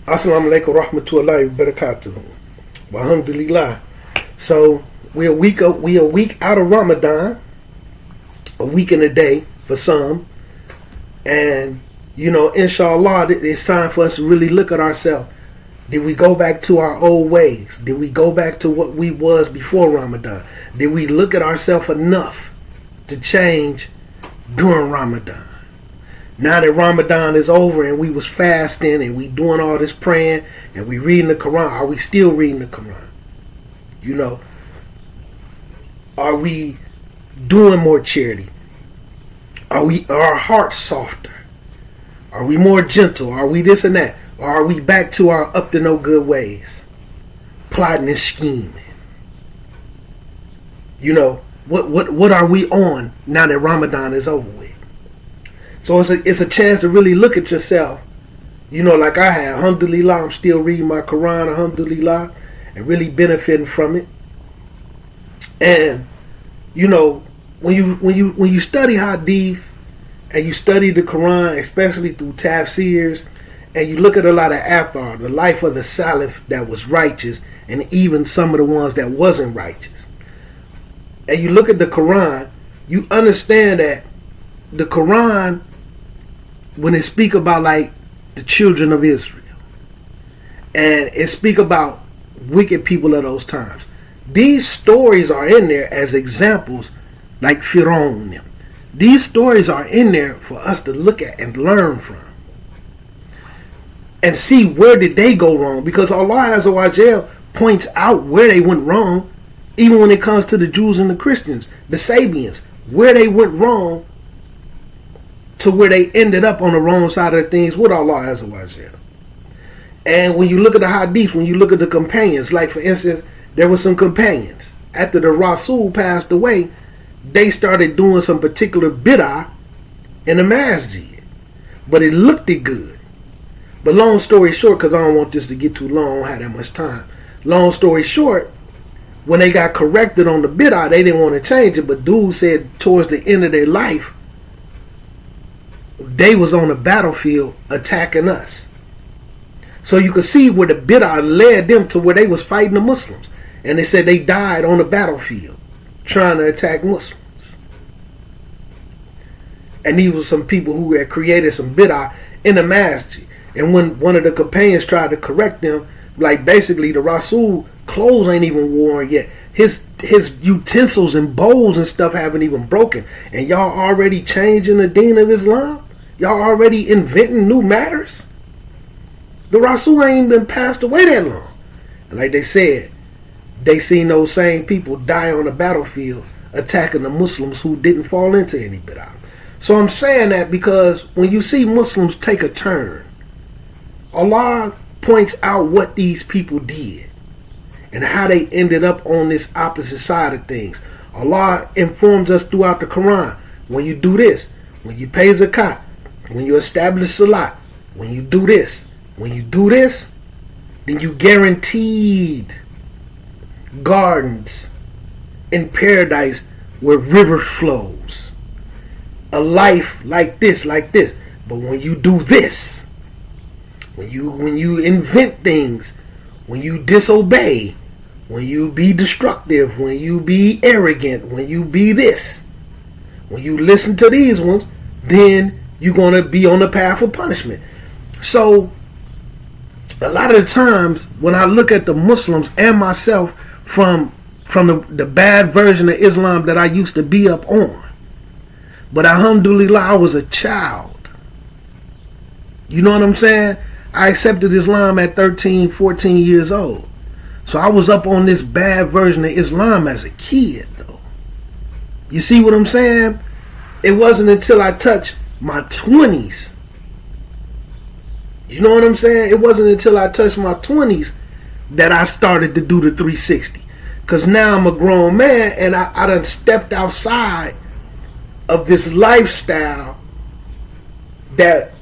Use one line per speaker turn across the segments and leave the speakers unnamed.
Assalamu alaikum rahmatullahi wa barakatuh. Alhamdulillah. So we a week out of Ramadan, a week and a day for some, and inshallah, it's time for us to really look at ourselves. Did we go back to our old ways? Did we go back to what we was before Ramadan? Did we look at ourselves enough to change during Ramadan? Now that Ramadan is over and we was fasting and we doing all this praying and we reading the Quran, are we still reading the Quran? Are we doing more charity? Are our hearts softer? Are we more gentle? Are we this and that? Or are we back to our up to no good ways? Plotting and scheming. What are we on now that Ramadan is over with? So it's a chance to really look at yourself. Like I have. Alhamdulillah, I'm still reading my Quran, alhamdulillah, and really benefiting from it. And when you study hadith and you study the Quran, especially through tafsirs, and you look at a lot of athar, the life of the Salaf that was righteous, and even some of the ones that wasn't righteous, and you look at the Quran, you understand that the Quran, when it speak about like the children of Israel, and it speak about wicked people of those times, these stories are in there as examples, like Fir'aun. These stories are in there for us to look at and learn from, and see where did they go wrong, because Allah Azza wa Jal points out where they went wrong, even when it comes to the Jews and the Christians, the Sabians, where they went wrong to where they ended up on the wrong side of things with Allah Azza wa Jal. And when you look at the hadith, when you look at the companions, like for instance, there were some companions, after the Rasul passed away, they started doing some particular bid'ah in the masjid. But it looked good. But long story short, because I don't want this to get too long, I don't have that much time. Long story short, when they got corrected on the bid'ah, they didn't want to change it, but dude said towards the end of their life, they was on the battlefield attacking us. So you could see where the bid'ah led them to where they was fighting the Muslims. And they said they died on the battlefield trying to attack Muslims. And these were some people who had created some bid'ah in the masjid. And when one of the companions tried to correct them, like basically the Rasul clothes ain't even worn yet. His utensils and bowls and stuff haven't even broken. And y'all already changing the deen of Islam? Y'all already inventing new matters? The Rasul ain't been passed away that long. And like they said, they seen those same people die on the battlefield attacking the Muslims who didn't fall into any bid'ah. So I'm saying that because when you see Muslims take a turn, Allah points out what these people did and how they ended up on this opposite side of things. Allah informs us throughout the Quran, when you do this, when you pay zakat, when you establish salat, when you do this, then you guaranteed gardens in paradise where river flows. A life like this. But when you do this, when you invent things, when you disobey, when you be destructive, when you be arrogant, when you be this, when you listen to these ones, then you're going to be on the path of punishment. So a lot of the times when I look at the Muslims and myself from the bad version of Islam that I used to be up on, but alhamdulillah, I was a child. You know what I'm saying? I accepted Islam at 13, 14 years old. So I was up on this bad version of Islam as a kid, though. You see what I'm saying? It wasn't until I touched my 20s. You know what I'm saying? It wasn't until I touched my 20s that I started to do the 360. Because now I'm a grown man and I done stepped outside of this lifestyle that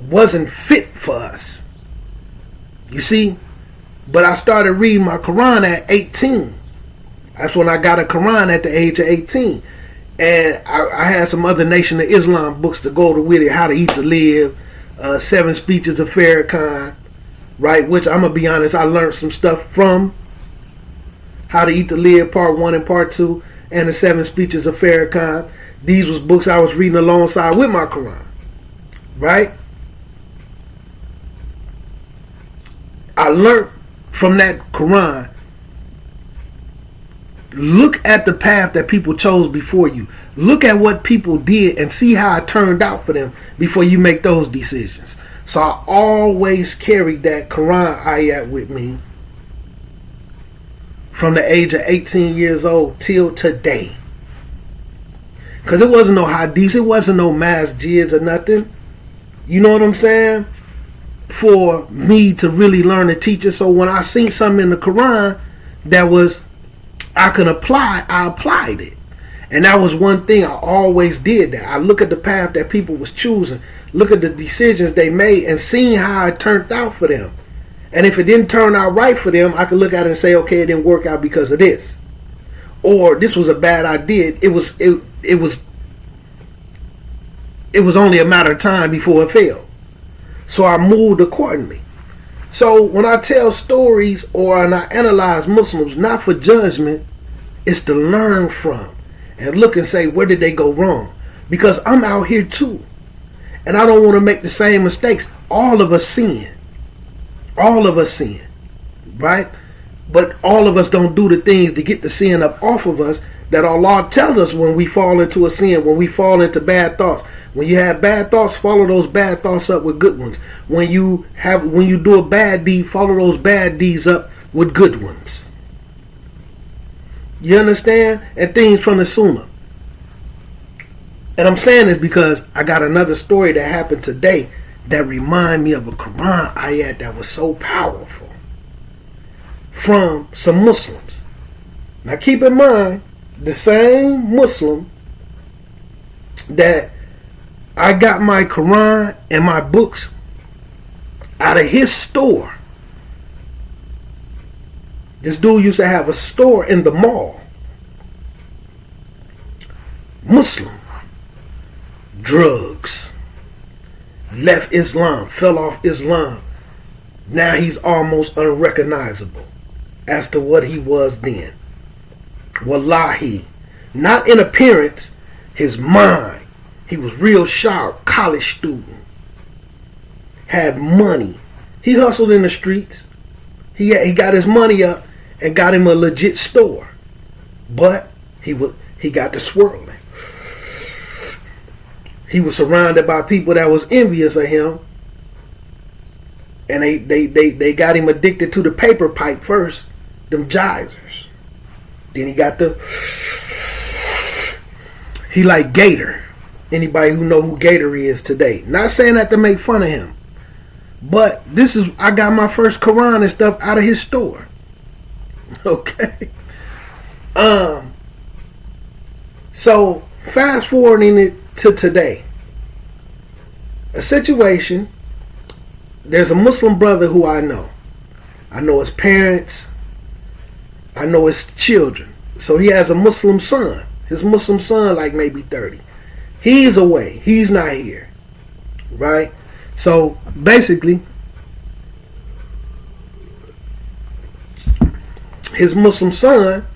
wasn't fit for us. You see? But I started reading my Quran at 18. That's when I got a Quran at the age of 18. And I had some other Nation of Islam books to go with it. How to Eat to Live, 7 Speeches of Farrakhan, right? Which I'm gonna be honest, I learned some stuff from How to Eat to Live Part 1 and Part 2 and the 7 Speeches of Farrakhan. These was books I was reading alongside with my Quran, right? I learned from that Quran. Look at the path that people chose before you. Look at what people did and see how it turned out for them before you make those decisions. So I always carried that Quran ayat with me from the age of 18 years old till today. Because it wasn't no hadiths, it wasn't no masjids or nothing. You know what I'm saying? For me to really learn and teach it. So when I seen something in the Quran that was I could apply, I applied it. And that was one thing I always did. That I look at the path that people was choosing, look at the decisions they made, and seeing how it turned out for them. And if it didn't turn out right for them, I could look at it and say, okay, it didn't work out because of this, or this was a bad idea. It was only a matter of time before it failed. So I moved accordingly. So when I tell stories or when I analyze Muslims, not for judgment, it's to learn from and look and say, where did they go wrong? Because I'm out here too. And I don't want to make the same mistakes. All of us sin. All of us sin. Right? But all of us don't do the things to get the sin up off of us that Allah tells us when we fall into a sin, when we fall into bad thoughts. When you have bad thoughts, follow those bad thoughts up with good ones. When you do a bad deed, follow those bad deeds up with good ones. You understand? And things from the Sunnah. And I'm saying this because I got another story that happened today that remind me of a Quran ayat that was so powerful from some Muslims. Now keep in mind, the same Muslim that I got my Quran and my books out of his store. This dude used to have a store in the mall. Muslim. Drugs. Left Islam. Fell off Islam. Now he's almost unrecognizable as to what he was then. Wallahi. Not in appearance, his mind. He was real sharp, college student. Had money. He hustled in the streets. He got his money up and got him a legit store. But he got to swirling. He was surrounded by people that was envious of him. And they got him addicted to the paper pipe first. Them geysers. Then he like Gator. Anybody who know who Gator is today. Not saying that to make fun of him. But I got my first Quran and stuff out of his store. Okay. So fast forwarding it to today. A situation. There's a Muslim brother who I know. I know his parents. I know his children. So he has a Muslim son. His Muslim son like maybe 30. He's away. He's not here. Right? So basically, his Muslim son,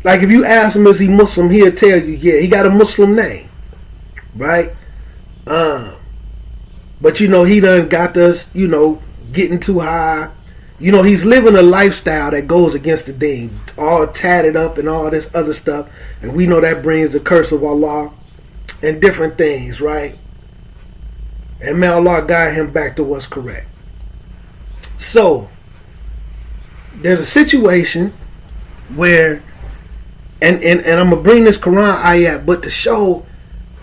like if you ask him is he Muslim, he'll tell you, yeah, he got a Muslim name. Right? But he done got us, getting too high. He's living a lifestyle that goes against the deen. All tatted up and all this other stuff. And we know that brings the curse of Allah. And different things, right? And may Allah guide him back to what's correct. So, there's a situation where, and I'm going to bring this Quran ayat, but to show,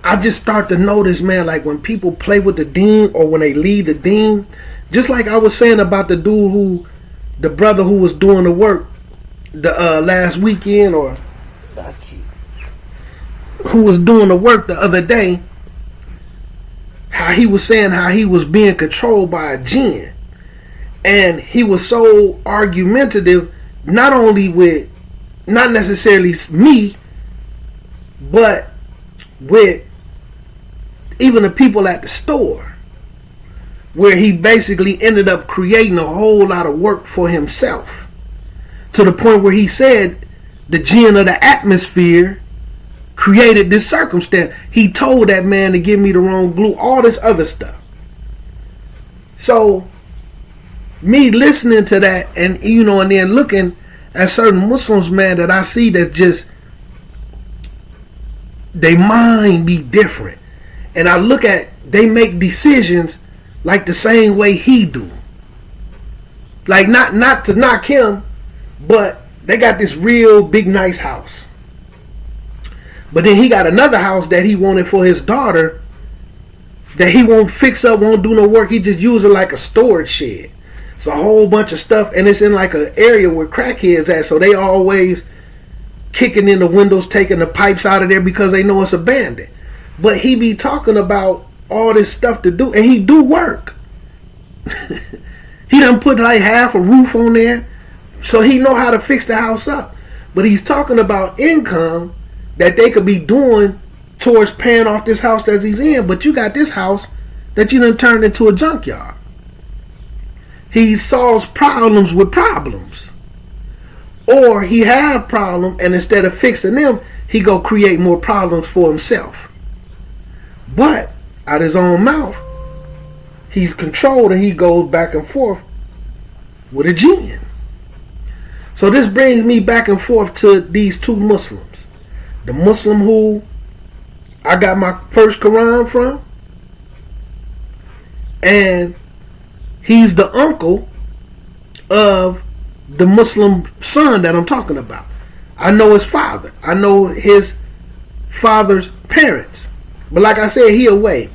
I just start to notice, man, like when people play with the deen or when they lead the deen, just like I was saying about the brother who was doing the work the last weekend, or who was doing the work the other day, how he was saying how he was being controlled by a jinn. And he was so argumentative, not only with, not necessarily me, but with even the people at the store. where he basically ended up creating a whole lot of work for himself, to the point where he said the jinn of the atmosphere created this circumstance. He told that man to give me the wrong glue, all this other stuff. So me listening to that, and and then looking at certain Muslims, man, that I see that just they mind be different, and I look at they make decisions like the same way he do. Like not to knock him, but they got this real big nice house, but then he got another house that he wanted for his daughter that he won't fix up, won't do no work. He just use it like a storage shed. It's a whole bunch of stuff, and it's in like an area where crackheads at, so they always kicking in the windows, taking the pipes out of there because they know it's abandoned. But he be talking about all this stuff to do, and he do work. He done put like half a roof on there, so he know how to fix the house up. But he's talking about income that they could be doing towards paying off this house that he's in. But you got this house that you done turned into a junkyard. He solves problems with problems. Or he have problems, and instead of fixing them, he go create more problems for himself. But out his own mouth, he's controlled, and he goes back and forth with a jinn. So this brings me back and forth to these two Muslims. The Muslim who I got my first Quran from, and he's the uncle of the Muslim son that I'm talking about. I know his father. I know his father's parents. But like I said, he away.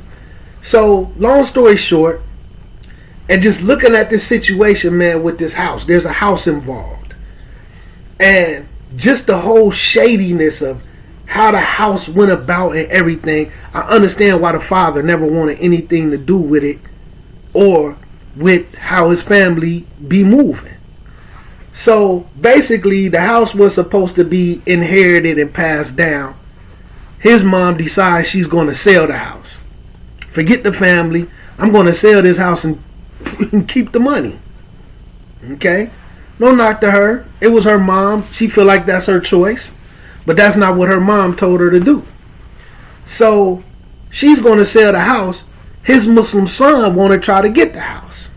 So long story short, and just looking at this situation, man, with this house, there's a house involved. And just the whole shadiness of how the house went about and everything, I understand why the father never wanted anything to do with it or with how his family be moving. So basically, the house was supposed to be inherited and passed down. His mom decides she's going to sell the house. Forget the family. I'm going to sell this house and keep the money. Okay? No knock to her. It was her mom. She feel like that's her choice. But that's not what her mom told her to do. So she's going to sell the house. His Muslim son want to try to get the house.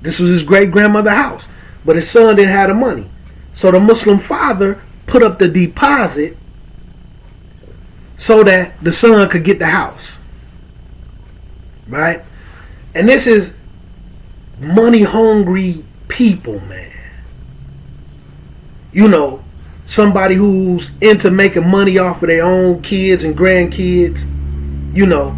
This was his great-grandmother's house. But his son didn't have the money. So the Muslim father put up the deposit so that the son could get the house. Right? And this is money-hungry people, man. You know, somebody who's into making money off of their own kids and grandkids. You know.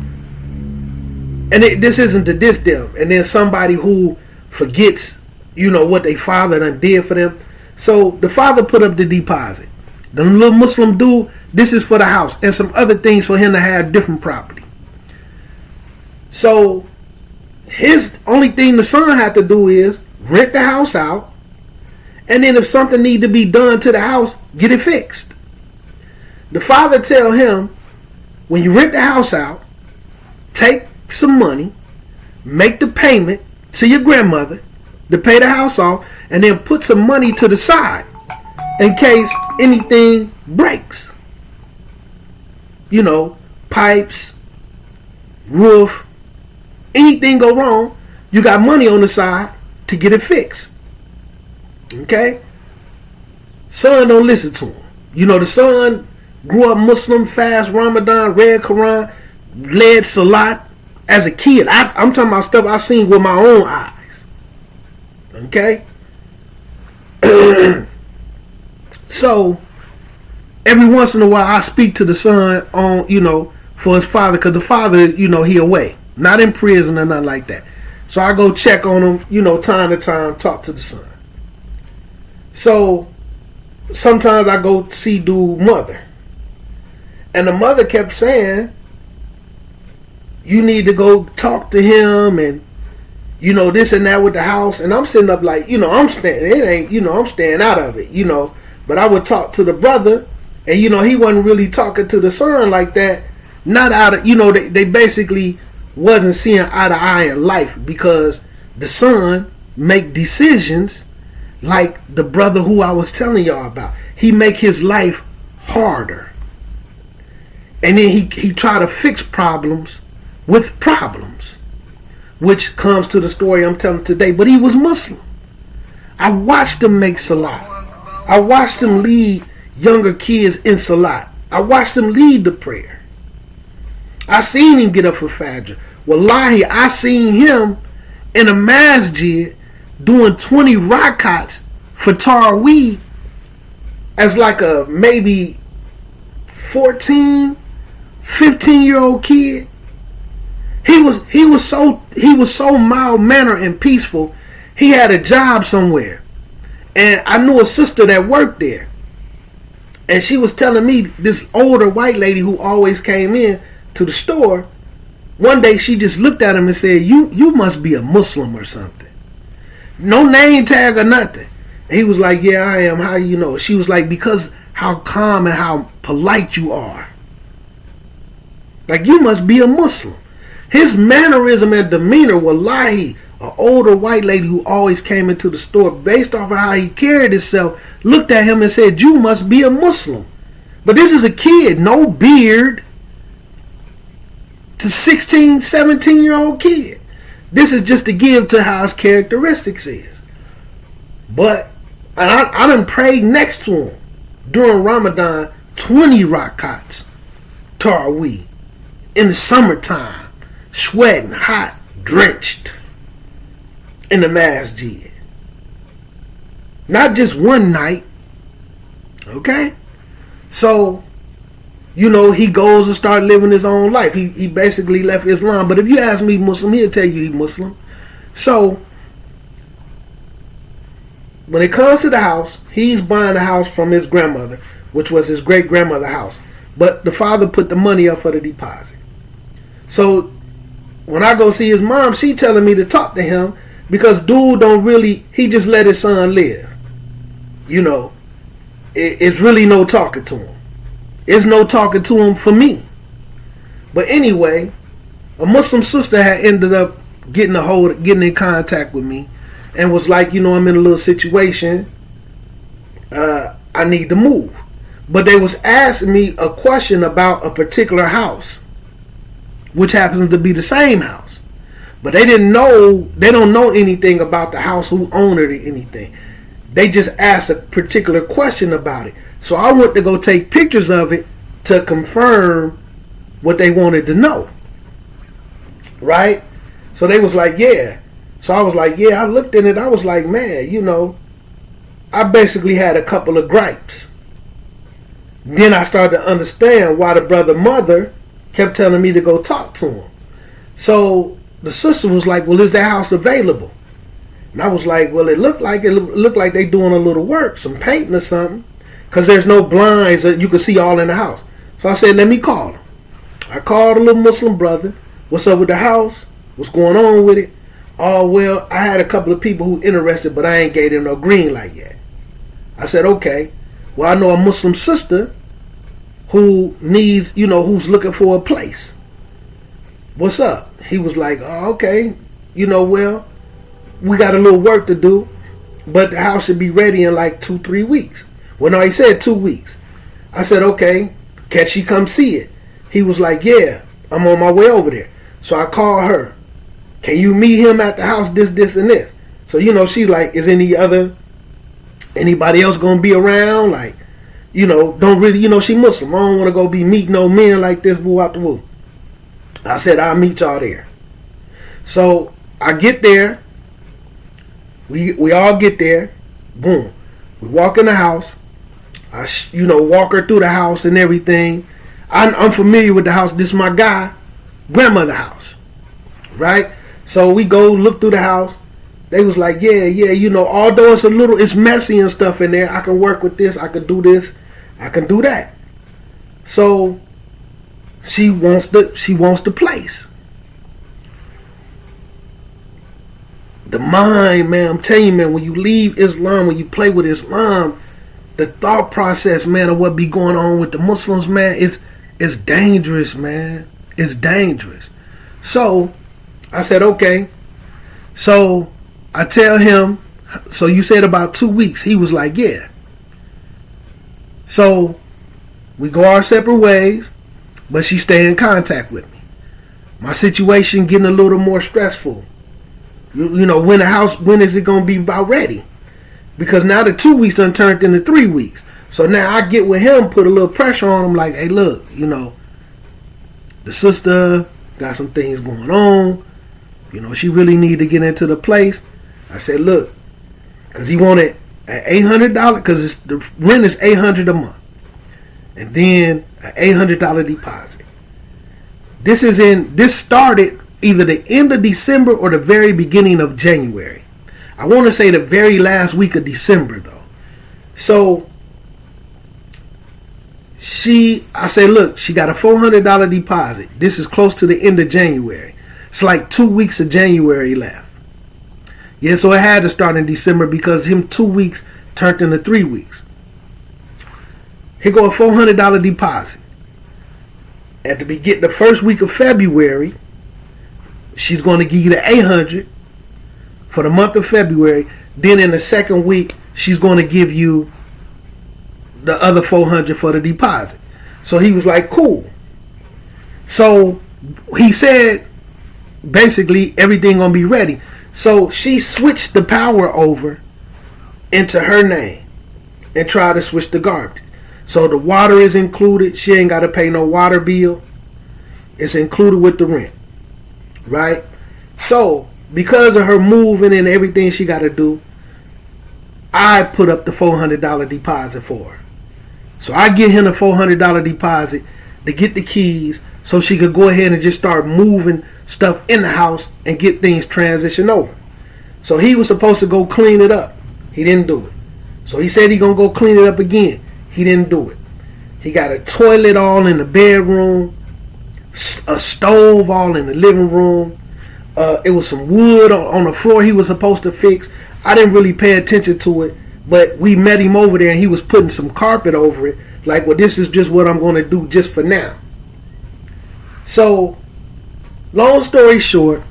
And this isn't to diss them. And then somebody who forgets, you know, what their father done did for them. So the father put up the deposit. The little Muslim dude, this is for the house and some other things for him to have different property. So his only thing the son had to do is rent the house out, and then if something need to be done to the house, get it fixed. The father tell him, when you rent the house out, take some money, make the payment to your grandmother to pay the house off, and then put some money to the side in case anything breaks. You know, pipes, roof, anything go wrong, you got money on the side to get it fixed. Okay? Son don't listen to him. You know, the son grew up Muslim, fast Ramadan, read Quran, led Salat as a kid. I'm talking about stuff I seen with my own eyes. Okay? So, every once in a while I speak to the son on, you know, for his father, because the father, you know, he away. Not in prison or nothing like that. So I go check on him, you know, time to time, talk to the son. So sometimes I go see dude mother. And the mother kept saying, you need to go talk to him and, you know, this and that with the house. And I'm sitting up like, you know, I'm staying out of it, you know. But I would talk to the brother, and, you know, he wasn't really talking to the son like that. Not out of, you know, they basically wasn't seeing eye to eye in life, because the son make decisions like the brother who I was telling y'all about. He make his life harder. And then he try to fix problems with problems, which comes to the story I'm telling today. But he was Muslim. I watched him make salat. I watched him lead younger kids in salat. I watched him lead the prayer. I seen him get up for Fajr. Wallahi, I seen him in a masjid doing 20 rakats for Taraweeh as like a maybe 14, 15-year-old kid. He was so mild mannered and peaceful. He had a job somewhere, and I knew a sister that worked there, and she was telling me, this older white lady who always came in to the store, one day she just looked at him and said, you must be a Muslim or something. No name tag or nothing. And he was like, yeah, I am. How you know? She was like, because how calm and how polite you are. Like, you must be a Muslim. His mannerism and demeanor, wallahi, an older white lady who always came into the store, based off of how he carried himself, looked at him and said, you must be a Muslim. But this is a kid, no beard, to 16, 17-year-old kid. This is just to give to how his characteristics is. But I done prayed next to him during Ramadan 20 rakats, Taraweeh, in the summertime, sweating, hot, drenched, in the masjid. Not just one night. Okay? So, you know, he goes and start living his own life. He basically left Islam. But if you ask me Muslim, he'll tell you he's Muslim. So, when it comes to the house, he's buying the house from his grandmother, which was his great-grandmother's house. But the father put the money up for the deposit. So, when I go see his mom, she telling me to talk to him, because dude don't really, he just let his son live. You know, it's really no talking to him. It's no talking to him for me. But anyway, a Muslim sister had ended up getting in contact with me, and was like, you know, I'm in a little situation. I need to move. But they was asking me a question about a particular house, which happens to be the same house. But they don't know anything about the house, who owned it or anything. They just asked a particular question about it. So I went to go take pictures of it to confirm what they wanted to know. Right? So they was like, yeah. So I was like, yeah, I looked at it. I was like, man, you know, I basically had a couple of gripes. Then I started to understand why the brother mother kept telling me to go talk to him. So the sister was like, well, is that house available? And I was like, well, it looked like they doing a little work, some painting or something, because there's no blinds that you can see all in the house. So I said, let me call him. I called a little Muslim brother. What's up with the house? What's going on with it? Oh, well, I had a couple of people who interested, but I ain't gave them no green light yet. I said, okay. Well, I know a Muslim sister who needs, you know, who's looking for a place. What's up? He was like, oh, okay. You know, well, we got a little work to do, but the house should be ready in like 2-3 weeks. Well, no, he said 2 weeks. I said, okay, can she come see it? He was like, yeah, I'm on my way over there. So I called her. Can you meet him at the house, this, and this? So, you know, she like, is anybody else going to be around? Like, you know, don't really, you know, she Muslim. I don't want to go be meeting no men like this, woo out the woo. I said, I'll meet y'all there. So I get there. We all get there. Boom. We walk in the house. I, you know, walk her through the house and everything. I'm familiar with the house. This is my grandmother house. Right? So we go look through the house. They was like, yeah, you know, although it's messy and stuff in there, I can work with this, I can do this, I can do that. So she wants the place. The mind, man, I'm telling you, man, when you leave Islam, when you play with Islam, the thought process, man, of what be going on with the Muslims, man, it's dangerous, man. It's dangerous. So I said, okay. So I tell him, so you said about 2 weeks. He was like, yeah. So we go our separate ways, but she stay in contact with me. My situation getting a little more stressful. You know, when is it going to be about ready? Because now the 2 weeks done turned into 3 weeks. So now I get with him, put a little pressure on him, like, hey, look, you know, the sister got some things going on. You know, she really need to get into the place. I said, look, because he wanted an $800, because the rent is $800 a month. And then an $800 deposit. This started either the end of December or the very beginning of January. I want to say the very last week of December, though. So I said, look, she got a $400 deposit. This is close to the end of January. It's like 2 weeks of January left. Yeah, so it had to start in December because him 2 weeks turned into 3 weeks. Here go a $400 deposit. At the first week of February, she's going to give you the $800 for the month of February. Then in the second week, she's going to give you the other $400 for the deposit. So he was like, cool. So he said, basically, everything going to be ready. So she switched the power over into her name and tried to switch the garbage. So the water is included. She ain't got to pay no water bill. It's included with the rent. Right? So because of her moving and everything she got to do, I put up the $400 deposit for her. So I give him a $400 deposit to get the keys so she could go ahead and just start moving stuff in the house and get things transitioned over. So he was supposed to go clean it up. He didn't do it. So he said he gonna go clean it up again. He didn't do it. He got a toilet all in the bedroom, a stove all in the living room. It was some wood on the floor he was supposed to fix. I didn't really pay attention to it, but we met him over there and he was putting some carpet over it. Like, well, this is just what I'm going to do just for now. So, long story short,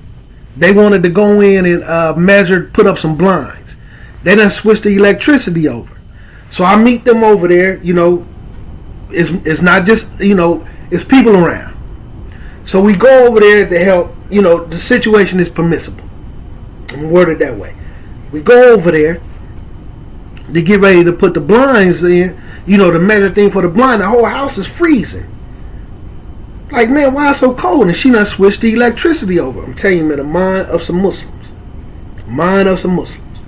they wanted to go in and put up some blinds. They done switched the electricity over. So I meet them over there. You know, it's not just, you know, it's people around. So we go over there to help. You know, the situation is permissible. I'm worded that way. We go over there to get ready to put the blinds in, you know, the measure thing for the blind. The whole house is freezing. Like, man, why it's so cold? And she done switched the electricity over. I'm telling you, man, the mind of some Muslims. Mind of some Muslims.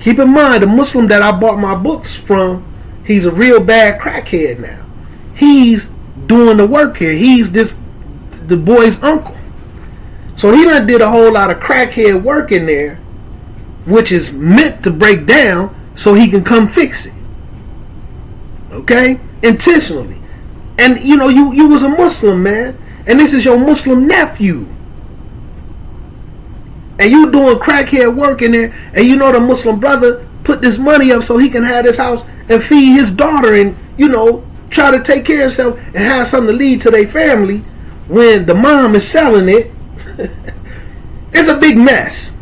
Keep in mind, the Muslim that I bought my books from, he's a real bad crackhead now. He's doing the work here. He's the boy's uncle. So he done did a whole lot of crackhead work in there, which is meant to break down so he can come fix it. Okay? Intentionally. And you know, you was a Muslim, man. And this is your Muslim nephew. And you doing crackhead work in there. And you know the Muslim brother put this money up so he can have this house and feed his daughter and, you know, try to take care of himself and have something to lead to their family when the mom is selling it. It's a big mess.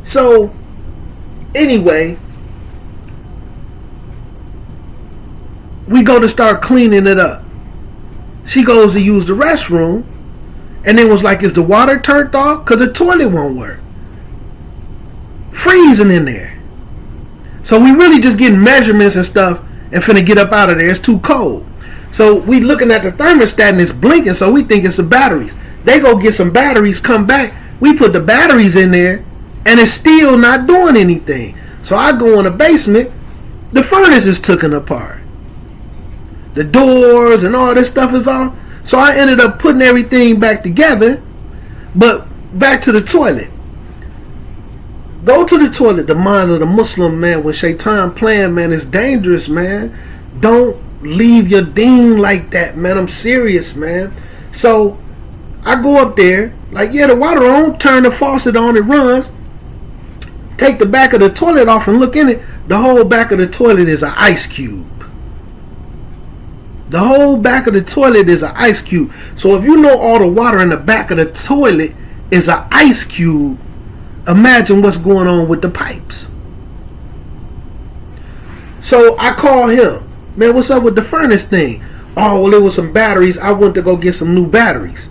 So, anyway, we go to start cleaning it up. She goes to use the restroom and then was like, is the water turned off? Because the toilet won't work. Freezing in there. So we really just getting measurements and stuff and finna get up out of there. It's too cold. So we looking at the thermostat and it's blinking, so we think it's the batteries. They go get some batteries, come back. We put the batteries in there and it's still not doing anything. So I go in the basement. The furnace is taken apart. The doors and all this stuff is off. So I ended up putting everything back together. But back to the toilet. Go to the toilet. The mind of the Muslim, man, when shaitan playing, man, it's dangerous, man. Don't leave your deen like that, man. I'm serious, man. So I go up there, like, yeah, the water on, turn the faucet on, it runs. Take the back of the toilet off and look in it. The whole back of the toilet is an ice cube. The whole back of the toilet is an ice cube. So if you know all the water in the back of the toilet is an ice cube, imagine what's going on with the pipes. So I call him, man, what's up with the furnace thing? Oh, well, it was some batteries. I went to go get some new batteries.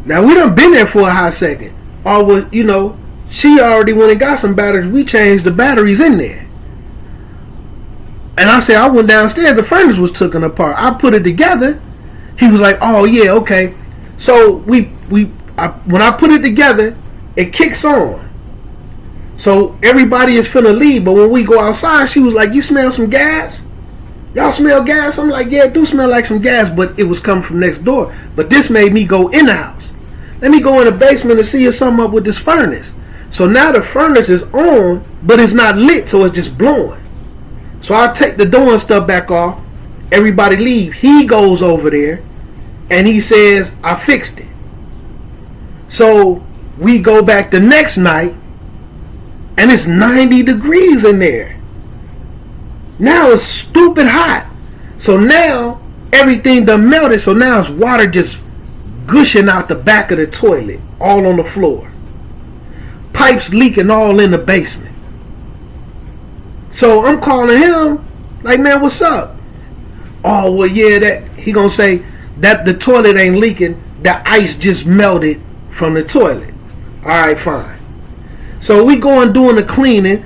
Now, we done been there for a hot second. Oh, well, she already went and got some batteries. We changed the batteries in there. And I said, I went downstairs. The furnace was taken apart. I put it together. He was like, oh, yeah, okay. So when I put it together, it kicks on. So everybody is finna leave. But when we go outside, she was like, you smell some gas? Y'all smell gas? I'm like, yeah, it do smell like some gas. But it was coming from next door. But this made me go in the house. Let me go in the basement and see if something up with this furnace. So now the furnace is on, but it's not lit, so it's just blowing. So I take the door and stuff back off. Everybody leave. He goes over there and he says, I fixed it. So we go back the next night and it's 90 degrees in there. Now it's stupid hot. So now everything done melted. So now it's water just gushing out the back of the toilet, all on the floor. Pipes leaking all in the basement. So I'm calling him, like, man, what's up? Oh, well, yeah, that he gonna say that the toilet ain't leaking. The ice just melted from the toilet. All right, fine. So we go and doing the cleaning.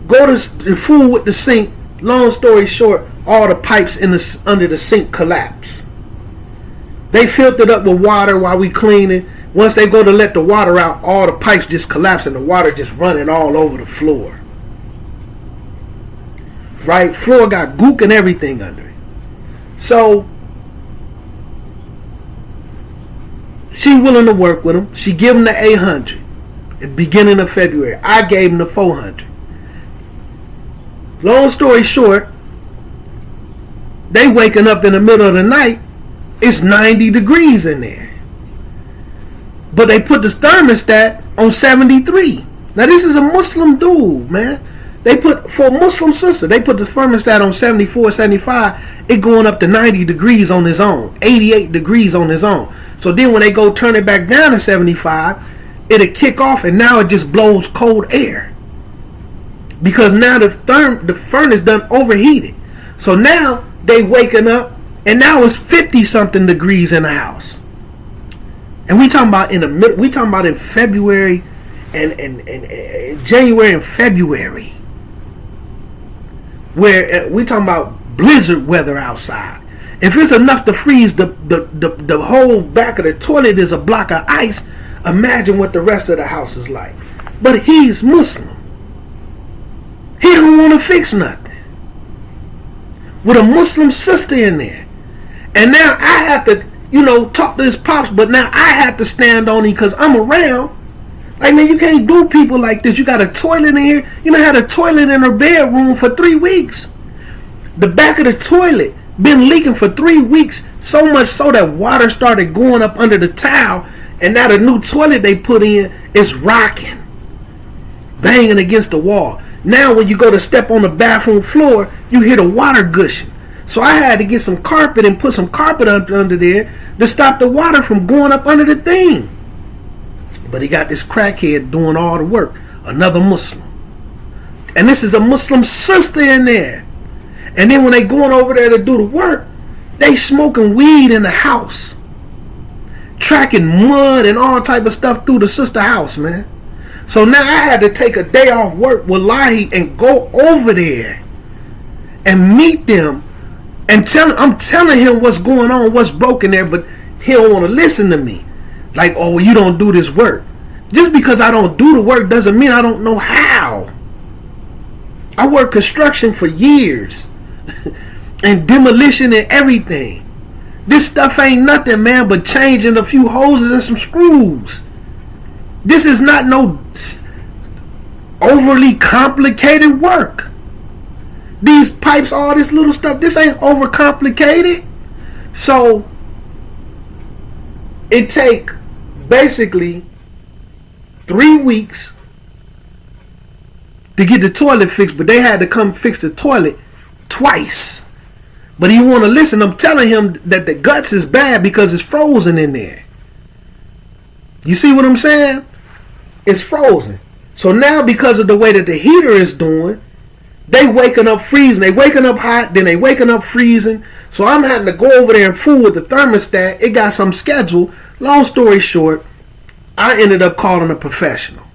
Go to the fool with the sink. Long story short, all the pipes under the sink collapse. They filled it up with water while we cleaning. Once they go to let the water out, all the pipes just collapse and the water just running all over the floor. Right? Floor got gook and everything under it. So she willing to work with him. She give him the 800 at the beginning of February. I gave him the 400. Long story short, they waking up in the middle of the night. It's 90 degrees in there. But they put the thermostat on 73. Now this is a Muslim dude, man. They put, for a Muslim sister, they put the thermostat on 74, 75. It going up to 90 degrees on its own. 88 degrees on its own. So then when they go turn it back down to 75, it'll kick off and now it just blows cold air. Because now the furnace done overheated. So now they waking up and now it's 50 something degrees in the house. And we talking about in the middle, we talking about in February and January and February. Where we talking about blizzard weather outside. If it's enough to freeze the whole back of the toilet is a block of ice, imagine what the rest of the house is like. But he's Muslim. He don't want to fix nothing. With a Muslim sister in there. And now I have to, talk to his pops, but now I have to stand on him because I'm around. Like, man, you can't do people like this. You got a toilet in here. You done had a toilet in her bedroom for 3 weeks. The back of the toilet been leaking for 3 weeks. So much so that water started going up under the towel. And now the new toilet they put in is rocking. Banging against the wall. Now when you go to step on the bathroom floor, you hear the water gushing. So I had to get some carpet and put some carpet under there to stop the water from going up under the thing. But he got this crackhead doing all the work. Another Muslim. And this is a Muslim sister in there. And then when they going over there to do the work, they smoking weed in the house. Tracking mud and all type of stuff through the sister house, man. So now I had to take a day off work, wallahi, and go over there and meet them. And I'm telling him what's going on, what's broken there, but he don't want to listen to me. Like, oh, well, you don't do this work. Just because I don't do the work doesn't mean I don't know how. I worked construction for years. And demolition and everything. This stuff ain't nothing, man, but changing a few hoses and some screws. This is not no overly complicated work. These pipes, all this little stuff, this ain't overcomplicated. So it take basically 3 weeks to get the toilet fixed, but they had to come fix the toilet twice. But he want to listen. I'm telling him that the guts is bad because it's frozen in there. You see what I'm saying? It's frozen. So now because of the way that the heater is doing, they waking up freezing. They waking up hot, then they waking up freezing. So I'm having to go over there and fool with the thermostat. It got some schedule. Long story short, I ended up calling a professional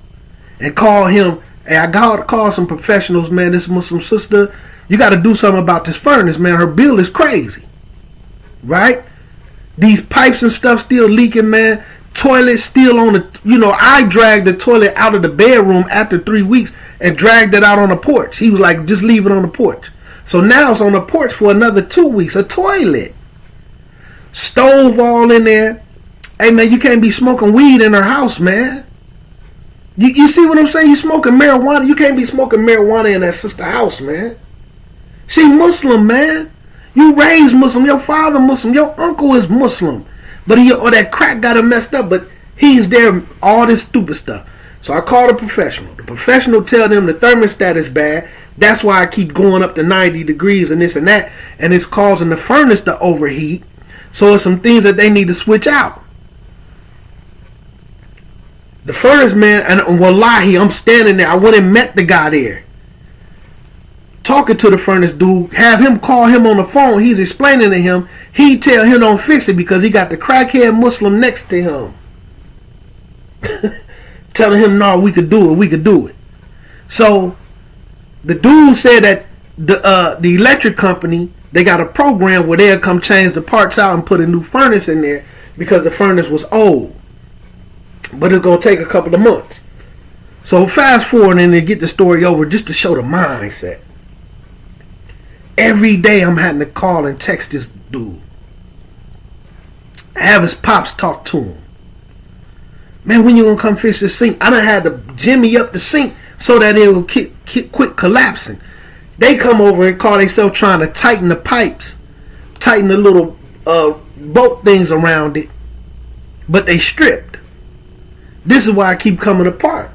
and call him. Hey, I got to call some professionals, man. This Muslim sister, you got to do something about this furnace, man. Her bill is crazy, right? These pipes and stuff still leaking, man. Toilet still on the, I dragged the toilet out of the bedroom after 3 weeks and dragged it out on the porch. He was like, just leave it on the porch. So now it's on the porch for another 2 weeks. A toilet. Stove all in there. Hey, man, you can't be smoking weed in her house, man. You see what I'm saying? You smoking marijuana. You can't be smoking marijuana in that sister house, man. She Muslim, man. You raised Muslim. Your father Muslim. Your uncle is Muslim. But that crack got him messed up. But he's there, all this stupid stuff. So I called a professional. The professional tell them the thermostat is bad. That's why I keep going up to 90 degrees and this and that. And it's causing the furnace to overheat. So it's some things that they need to switch out. The furnace man, and wallahi, I'm standing there. I went and met the guy there. Talking to the furnace dude, have him call him on the phone. He's explaining to him. He tell him don't fix it because he got the crackhead Muslim next to him. Telling him, no, we could do it. So the dude said that the electric company, they got a program where they'll come change the parts out and put a new furnace in there because the furnace was old. But it's going to take a couple of months. So fast forward and then get the story over just to show the mindset. Every day I'm having to call and text this dude. I have his pops talk to him. Man, when you going to come fix this sink? I done had to jimmy up the sink so that it will quit collapsing. They come over and call themselves trying to tighten the pipes. Tighten the little bolt things around it. But they stripped. This is why I keep coming apart.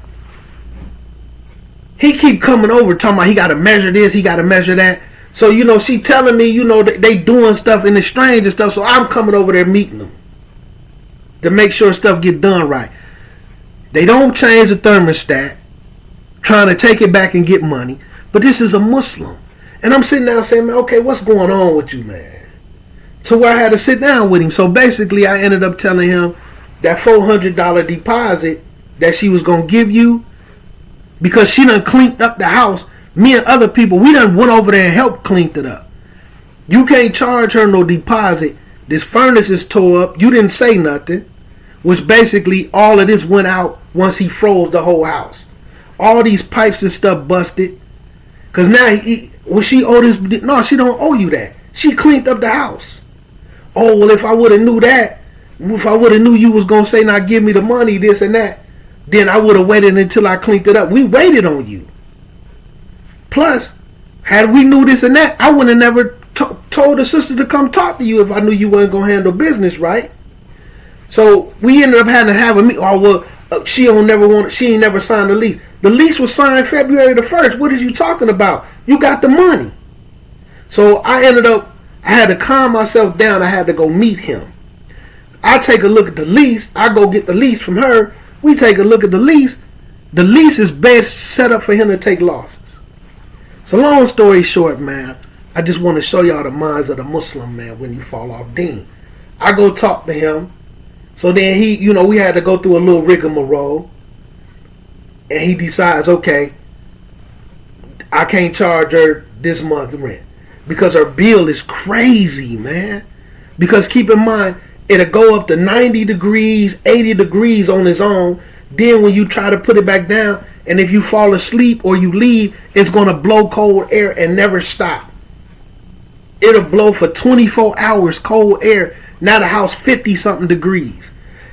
He keep coming over talking about he got to measure this, he got to measure that. So, she telling me, they doing stuff in the strange and stuff. So I'm coming over there meeting them to make sure stuff get done right. They don't change the thermostat, trying to take it back and get money. But this is a Muslim. And I'm sitting down saying, man, okay, what's going on with you, man? So where I had to sit down with him. So basically I ended up telling him that $400 deposit that she was going to give you, because she done cleaned up the house. Me and other people, we done went over there and helped clean it up. You can't charge her no deposit. This furnace is tore up. You didn't say nothing. Which basically all of this went out once he froze the whole house. All these pipes and stuff busted. Because now, she owe this. No, she don't owe you that. She cleaned up the house. Oh, well, if I would have knew that, if I would have knew you was going to say, now give me the money, this and that, then I would have waited until I cleaned it up. We waited on you. Plus, had we knew this and that, I would have never told the sister to come talk to you if I knew you wasn't going to handle business right. So we ended up having to have a meeting. Oh, well, she ain't never signed the lease. The lease was signed February the 1st. What are you talking about? You got the money. So I had to calm myself down. I had to go meet him. I take a look at the lease. I go get the lease from her. We take a look at the lease. The lease is best set up for him to take losses. So long story short, man, I just want to show y'all the minds of the Muslim, man, when you fall off deen. I go talk to him. So then he, we had to go through a little rigmarole. And he decides, okay, I can't charge her this month's rent. Because her bill is crazy, man. Because keep in mind, it'll go up to 90 degrees, 80 degrees on its own. Then when you try to put it back down, and if you fall asleep or you leave, it's going to blow cold air and never stop. It'll blow for 24 hours cold air. Now the house 50-something degrees.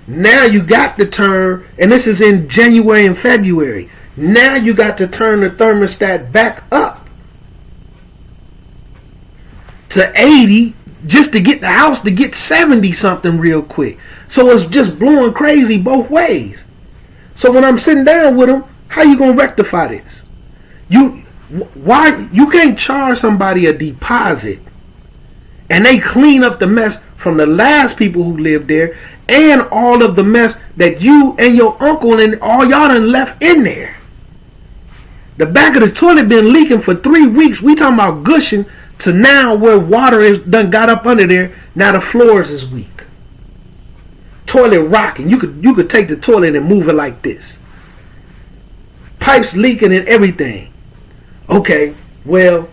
Now you got to turn, and this is in January and February. Now you got to turn the thermostat back up to 80 just to get the house to get 70-something real quick. So it's just blowing crazy both ways. So when I'm sitting down with him, how you gonna rectify this? Why you can't charge somebody a deposit And they clean up the mess from the last people who lived there and all of the mess that you and your uncle and all y'all done left in there. The back of the toilet been leaking for 3 weeks. We talking about gushing to now where water is done got up under there. Now the floors is weak. Toilet rocking. You could take the toilet and move it like this. Pipes leaking and everything. Okay, well,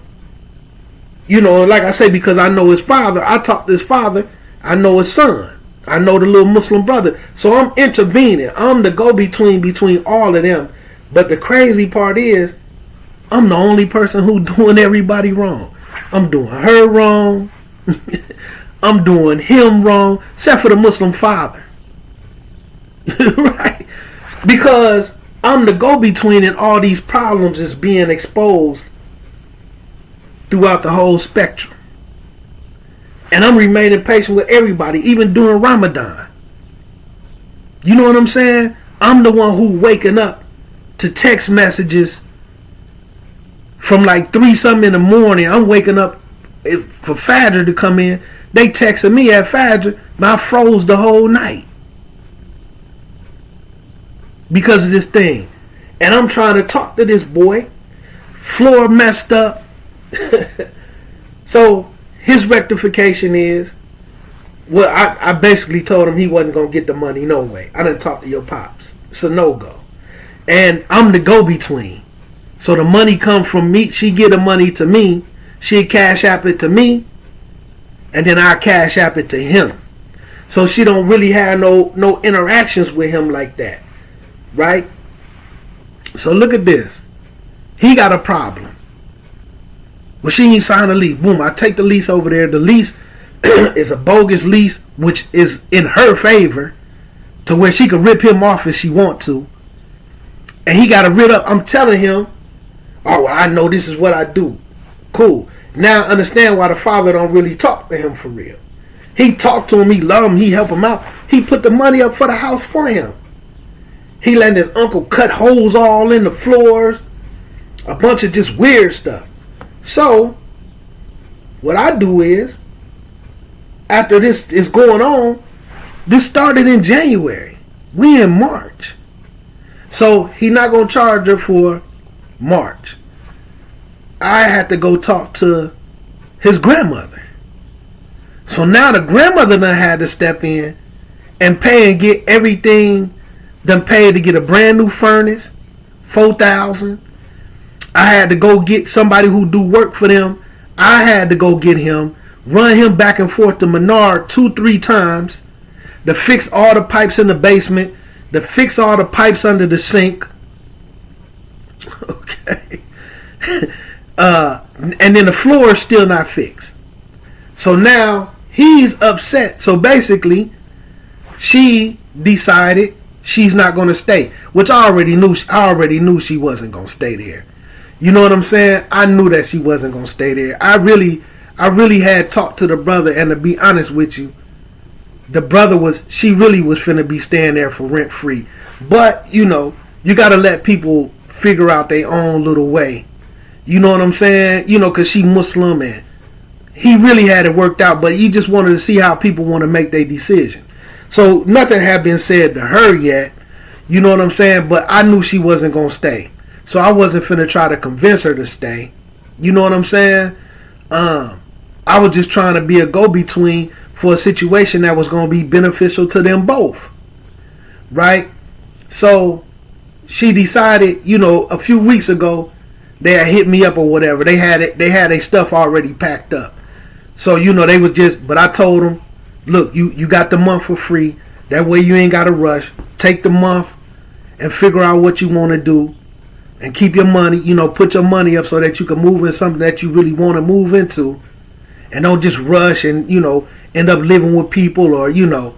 you know, like I say, because I know his father, I talk to his father, I know his son, I know the little Muslim brother. So I'm intervening. I'm the go-between between all of them. But the crazy part is, I'm the only person who doing everybody wrong. I'm doing her wrong. I'm doing him wrong, except for the Muslim father. Right? Because I'm the go-between and all these problems is being exposed throughout the whole spectrum. And I'm remaining patient with everybody, even during Ramadan. You know what I'm saying? I'm the one who waking up to text messages from like 3 something in the morning. I'm waking up for Fajr to come in. They texted me at Fajr, but I froze the whole night because of this thing. And I'm trying to talk to this boy. Floor messed up. So his rectification is, well, I basically told him he wasn't going to get the money no way. I didn't talk to your pops. It's a no-go. And I'm the go-between. So the money come from me. She get the money to me. She cash app it to me. And then I cash app it to him. So she don't really have no interactions with him like that. Right? So look at this. He got a problem. Well, she ain't signed a lease. Boom, I take the lease over there. The lease is a bogus lease, which is in her favor, to where she can rip him off if she want to. And he got to rid up. I'm telling him, oh, well, I know this is what I do. Cool. Now I understand why the father don't really talk to him for real. He talked to him. He loved him. He helped him out. He put the money up for the house for him. He let his uncle cut holes all in the floors. A bunch of just weird stuff. So, what I do is, after this is going on, this started in January. We in March. So, he not going to charge her for March. I had to go talk to his grandmother. So now the grandmother done had to step in and pay and get everything done paid to get a brand new furnace, $4,000. I had to go get somebody who do work for them. I had to go get him, run him back and forth to Menard 2-3 times to fix all the pipes in the basement, to fix all the pipes under the sink. Okay. And then the floor is still not fixed. So now he's upset. So basically, she decided she's not going to stay, which I already knew she wasn't going to stay there. You know what I'm saying? I knew that she wasn't going to stay there. I really had talked to the brother, and to be honest with you, she really was finna be staying there for rent free. But, you know, you got to let people figure out their own little way. You know what I'm saying? You know, because she Muslim, and he really had it worked out, but he just wanted to see how people want to make their decision. So nothing had been said to her yet. You know what I'm saying? But I knew she wasn't going to stay. So I wasn't finna try to convince her to stay. You know what I'm saying? I was just trying to be a go-between for a situation that was going to be beneficial to them both. Right? So she decided, you know, a few weeks ago, they had hit me up or whatever. They had their stuff already packed up. So, you know, they was just, but I told them, look, you got the month for free. That way you ain't got to rush. Take the month and figure out what you want to do. And keep your money, you know, put your money up so that you can move in something that you really want to move into. And don't just rush and, you know, end up living with people, or, you know,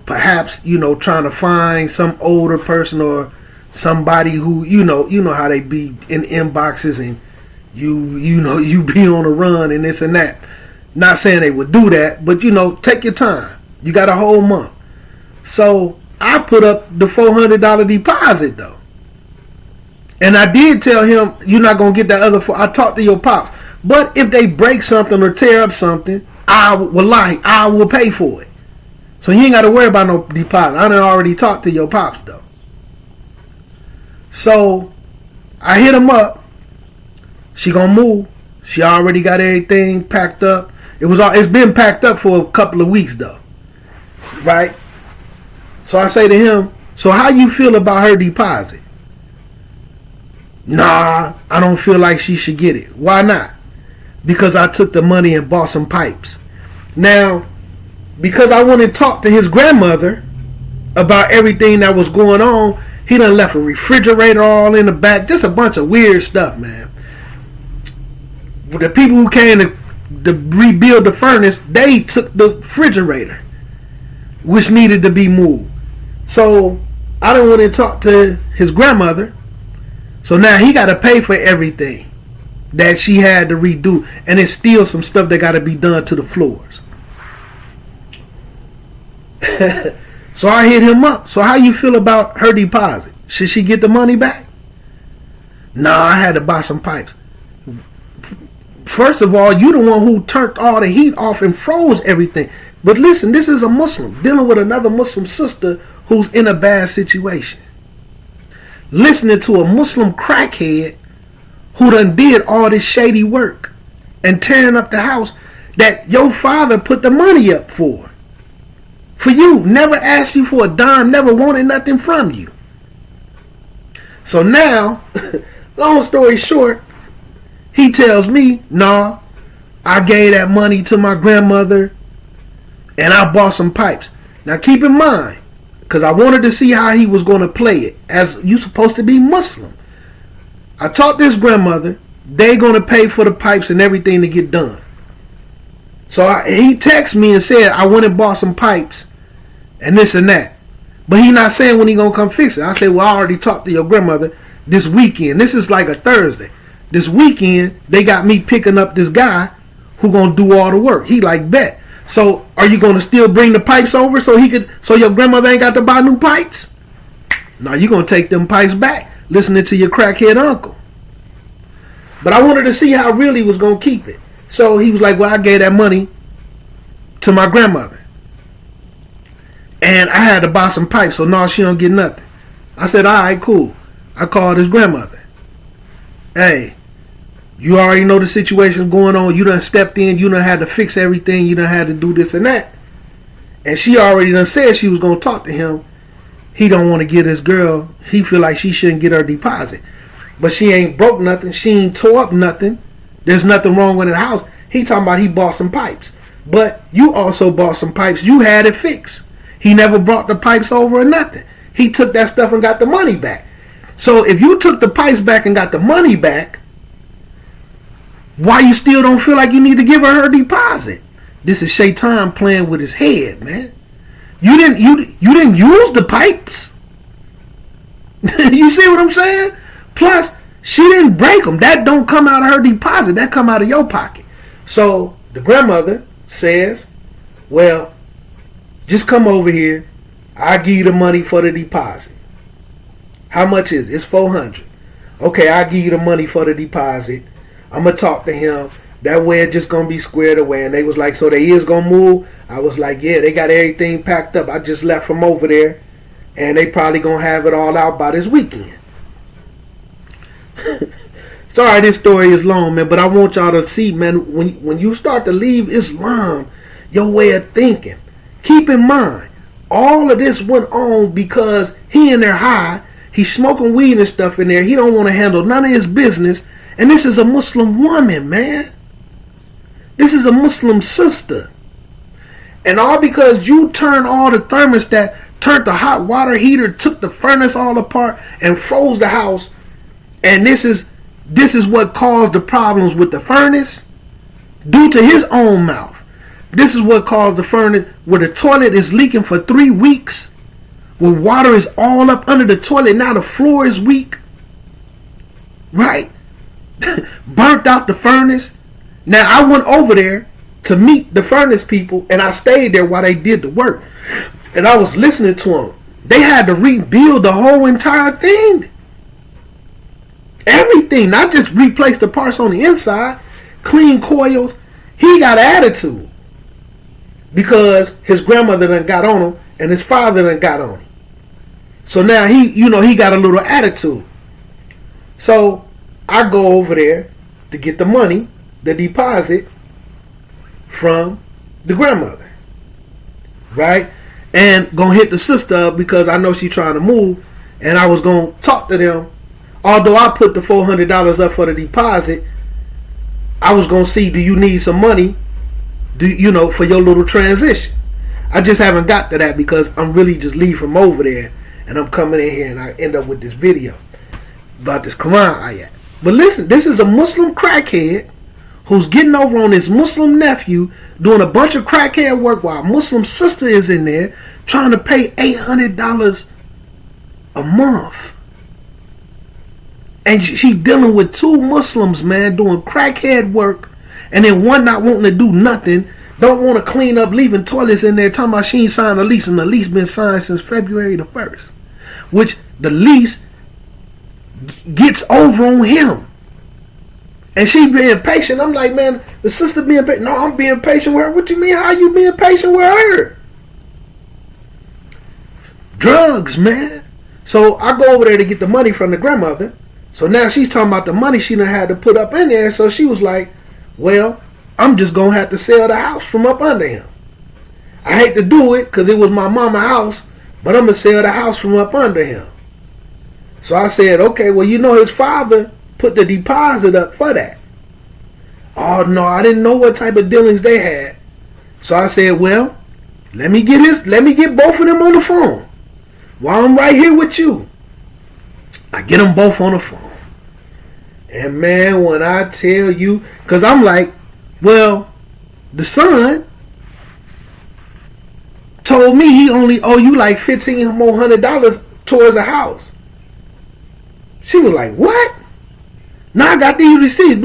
perhaps, you know, trying to find some older person or somebody who, you know how they be in inboxes and you be on a run and this and that. Not saying they would do that, but, you know, take your time. You got a whole month. So I put up the $400 deposit though. And I did tell him, you're not going to get that other. I talked to your pops. But if they break something or tear up something, I will pay for it. So you ain't got to worry about no deposit. I done already talked to your pops though. So I hit him up. She gonna move. She already got everything packed up. It's been packed up for a couple of weeks though. Right? So I say to him, so how you feel about her deposit? Nah, I don't feel like she should get it. Why not? Because I took the money and bought some pipes. Now, because I want to talk to his grandmother about everything that was going on, he done left a refrigerator all in the back. Just a bunch of weird stuff, man. The people who came to rebuild the furnace, they took the refrigerator, which needed to be moved. So I don't want to talk to his grandmother. So now he got to pay for everything that she had to redo. And it's still some stuff that got to be done to the floors. So I hit him up. So how you feel about her deposit? Should she get the money back? Nah, I had to buy some pipes. First of all, you the one who turned all the heat off and froze everything. But listen, this is a Muslim dealing with another Muslim sister who's in a bad situation. Listening to a Muslim crackhead who done did all this shady work and tearing up the house that your father put the money up for. For you, never asked you for a dime, never wanted nothing from you. So now, long story short, he tells me, nah, I gave that money to my grandmother and I bought some pipes. Now keep in mind, because I wanted to see how he was going to play it, as you supposed to be Muslim. I taught this grandmother, they going to pay for the pipes and everything to get done. So he texted me and said, I went and bought some pipes and this and that. But he not saying when he going to come fix it. I said, well, I already talked to your grandmother this weekend. This is like a Thursday. This weekend, they got me picking up this guy who going to do all the work. He like, bet. So are you going to still bring the pipes over so your grandmother ain't got to buy new pipes? No, you going to take them pipes back listening to your crackhead uncle. But I wanted to see how real he was going to keep it. So he was like, well, I gave that money to my grandmother. And I had to buy some pipes, so no, she don't get nothing. I said, all right, cool. I called his grandmother. Hey, you already know the situation going on. You done stepped in. You done had to fix everything. You done had to do this and that. And she already done said she was going to talk to him. He don't want to get his girl. He feel like she shouldn't get her deposit. But she ain't broke nothing. She ain't tore up nothing. There's nothing wrong with the house. He talking about he bought some pipes. But you also bought some pipes. You had it fixed. He never brought the pipes over or nothing. He took that stuff and got the money back. So if you took the pipes back and got the money back, why you still don't feel like you need to give her deposit? This is Shaitan playing with his head, man. You didn't use the pipes. You see what I'm saying? Plus, she didn't break them. That don't come out of her deposit. That come out of your pocket. So the grandmother says, well, just come over here. I'll give you the money for the deposit. How much is it? It's $400. Okay, I'll give you the money for the deposit. I'm going to talk to him. That way it's just going to be squared away. And they was like, so they is going to move? I was like, yeah, they got everything packed up. I just left from over there. And they probably going to have it all out by this weekend. Sorry, this story is long, man. But I want y'all to see, man, when you start to leave Islam, your way of thinking, keep in mind, all of this went on because he in there high. He's smoking weed and stuff in there. He don't want to handle none of his business. And this is a Muslim woman, man. This is a Muslim sister. And all because you turned all the thermostat, turned the hot water heater, took the furnace all apart and froze the house. And this is what caused the problems with the furnace due to his own mouth. This is what caused the furnace where the toilet is leaking for 3 weeks. Where water is all up under the toilet. Now the floor is weak. Right? Burnt out the furnace. Now I went over there to meet the furnace people. And I stayed there while they did the work. And I was listening to them. They had to rebuild the whole entire thing. Everything. Not just replace the parts on the inside. clean coils. He got an attitude because his grandmother done got on him and his father done got on him. So now he got a little attitude. So I go over there to get the money, the deposit from the grandmother, right? And gonna hit the sister up because I know she trying to move, and I was gonna talk to them. Although I put the $400 up for the deposit, I was gonna see, do you need some money, for your little transition? I just haven't got to that because I'm really just leaving from over there, and I'm coming in here, and I end up with this video about this Quran ayat. But listen, this is a Muslim crackhead who's getting over on his Muslim nephew, doing a bunch of crackhead work while a Muslim sister is in there trying to pay $800 a month. And she dealing with two Muslims, man, doing crackhead work, and then one not wanting to do nothing, don't want to clean up, leaving toilets in there, talking about she ain't signed a lease, and the lease been signed since February the 1st, which the lease gets over on him. And she being patient. I'm like, man, the sister being patient. No, I'm being patient with her. What you mean? How you being patient with her? Drugs, man. So I go over there to get the money from the grandmother. So now she's talking about the money she done had to put up in there. So she was like, well, I'm just going to have to sell the house from up under him. I hate to do it because it was my mama's house, but I'm going to sell the house from up under him. So I said, okay, well, his father put the deposit up for that. Oh, no, I didn't know what type of dealings they had. So I said, well, let me get both of them on the phone while I'm right here with you. I get them both on the phone. And man, when I tell you, because I'm like, well, the son told me he only owe you like $1,500 more towards the house. She was like, what? Now I got these receipts.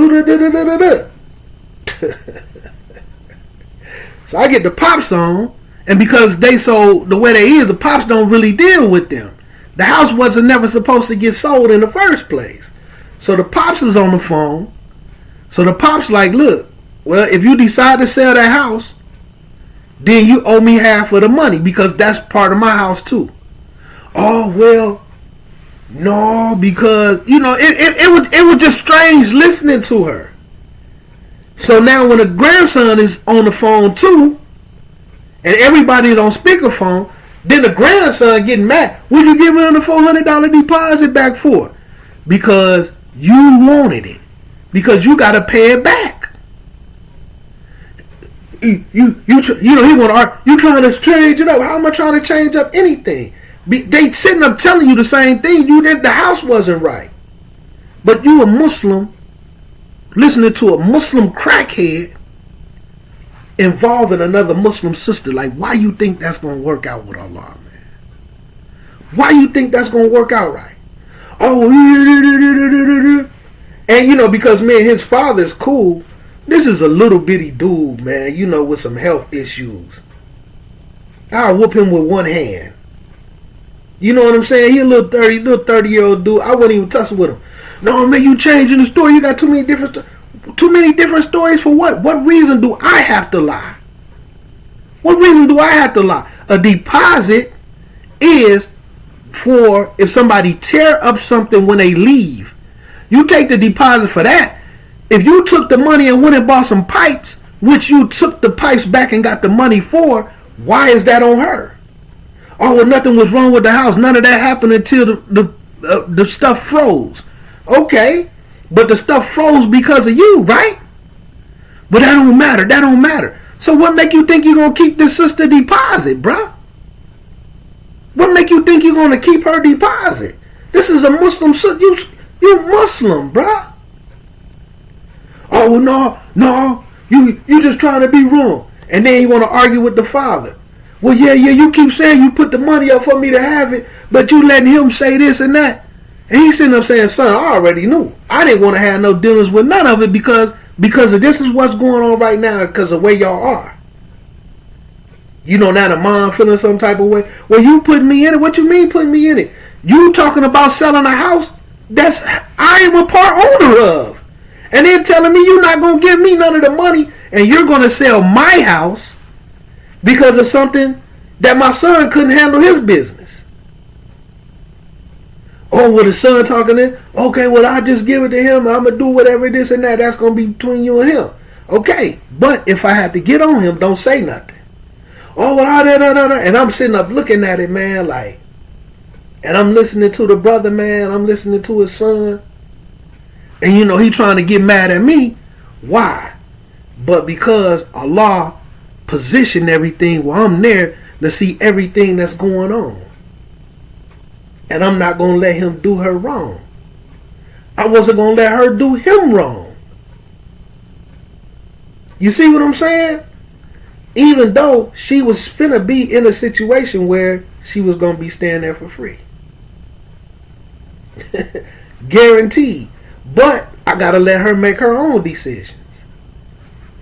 So I get the pops on, and because they sold the way they is, the pops don't really deal with them. The house wasn't never supposed to get sold in the first place. So the pops is on the phone. So the pops like, look, well, if you decide to sell that house, then you owe me half of the money because that's part of my house too. Oh, well, no, because, it was just strange listening to her. So now when the grandson is on the phone too, and everybody's on speakerphone, then the grandson getting mad. What you give me on the $400 deposit back for? Because you wanted it. Because you got to pay it back. He want to argue. You trying to change it up? How am I trying to change up anything? They sitting up telling you the same thing. The house wasn't right. But you a Muslim listening to a Muslim crackhead involving another Muslim sister. Like, why you think that's going to work out with Allah, man? Why you think that's going to work out right? Oh, and because, man, his father's cool. This is a little bitty dude, man, with some health issues. I'll whoop him with one hand. You know what I'm saying? He a little 30-year-old dude. I wouldn't even tussle with him. No, man, you changing the story. You got too many different stories for what? What reason do I have to lie? What reason do I have to lie? A deposit is for if somebody tear up something when they leave. You take the deposit for that. If you took the money and went and bought some pipes, which you took the pipes back and got the money for, why is that on her? Oh, well, nothing was wrong with the house. None of that happened until the stuff froze. Okay, but the stuff froze because of you, right? But that don't matter. That don't matter. So what make you think you're going to keep this sister deposit, bruh? What make you think you're going to keep her deposit? This is a Muslim sister. You Muslim, bruh. Oh, no. You just trying to be wrong. And then you want to argue with the father. Well, yeah, you keep saying you put the money up for me to have it, but you letting him say this and that. And he's sitting up saying, son, I already knew. I didn't want to have no dealings with none of it because of this is what's going on right now because of where y'all are. Now the mom feeling some type of way. Well, you put me in it. What you mean putting me in it? You talking about selling a house I am a part owner of. And then telling me you're not going to give me none of the money and you're going to sell my house because of something that my son couldn't handle his business. Oh, well, the son talking in, okay, well, I just give it to him. I'm going to do whatever this and that. That's going to be between you and him. Okay, but if I had to get on him, don't say nothing. Oh, well, and I'm sitting up looking at it, man, like, and I'm listening to the brother, man. I'm listening to his son. And, you know, he trying to get mad at me. Why? But because Allah positioned everything where I'm there to see everything that's going on. And I'm not going to let him do her wrong. I wasn't going to let her do him wrong. You see what I'm saying? Even though she was finna be in a situation where she was going to be staying there for free. Guaranteed. But I got to let her make her own decisions.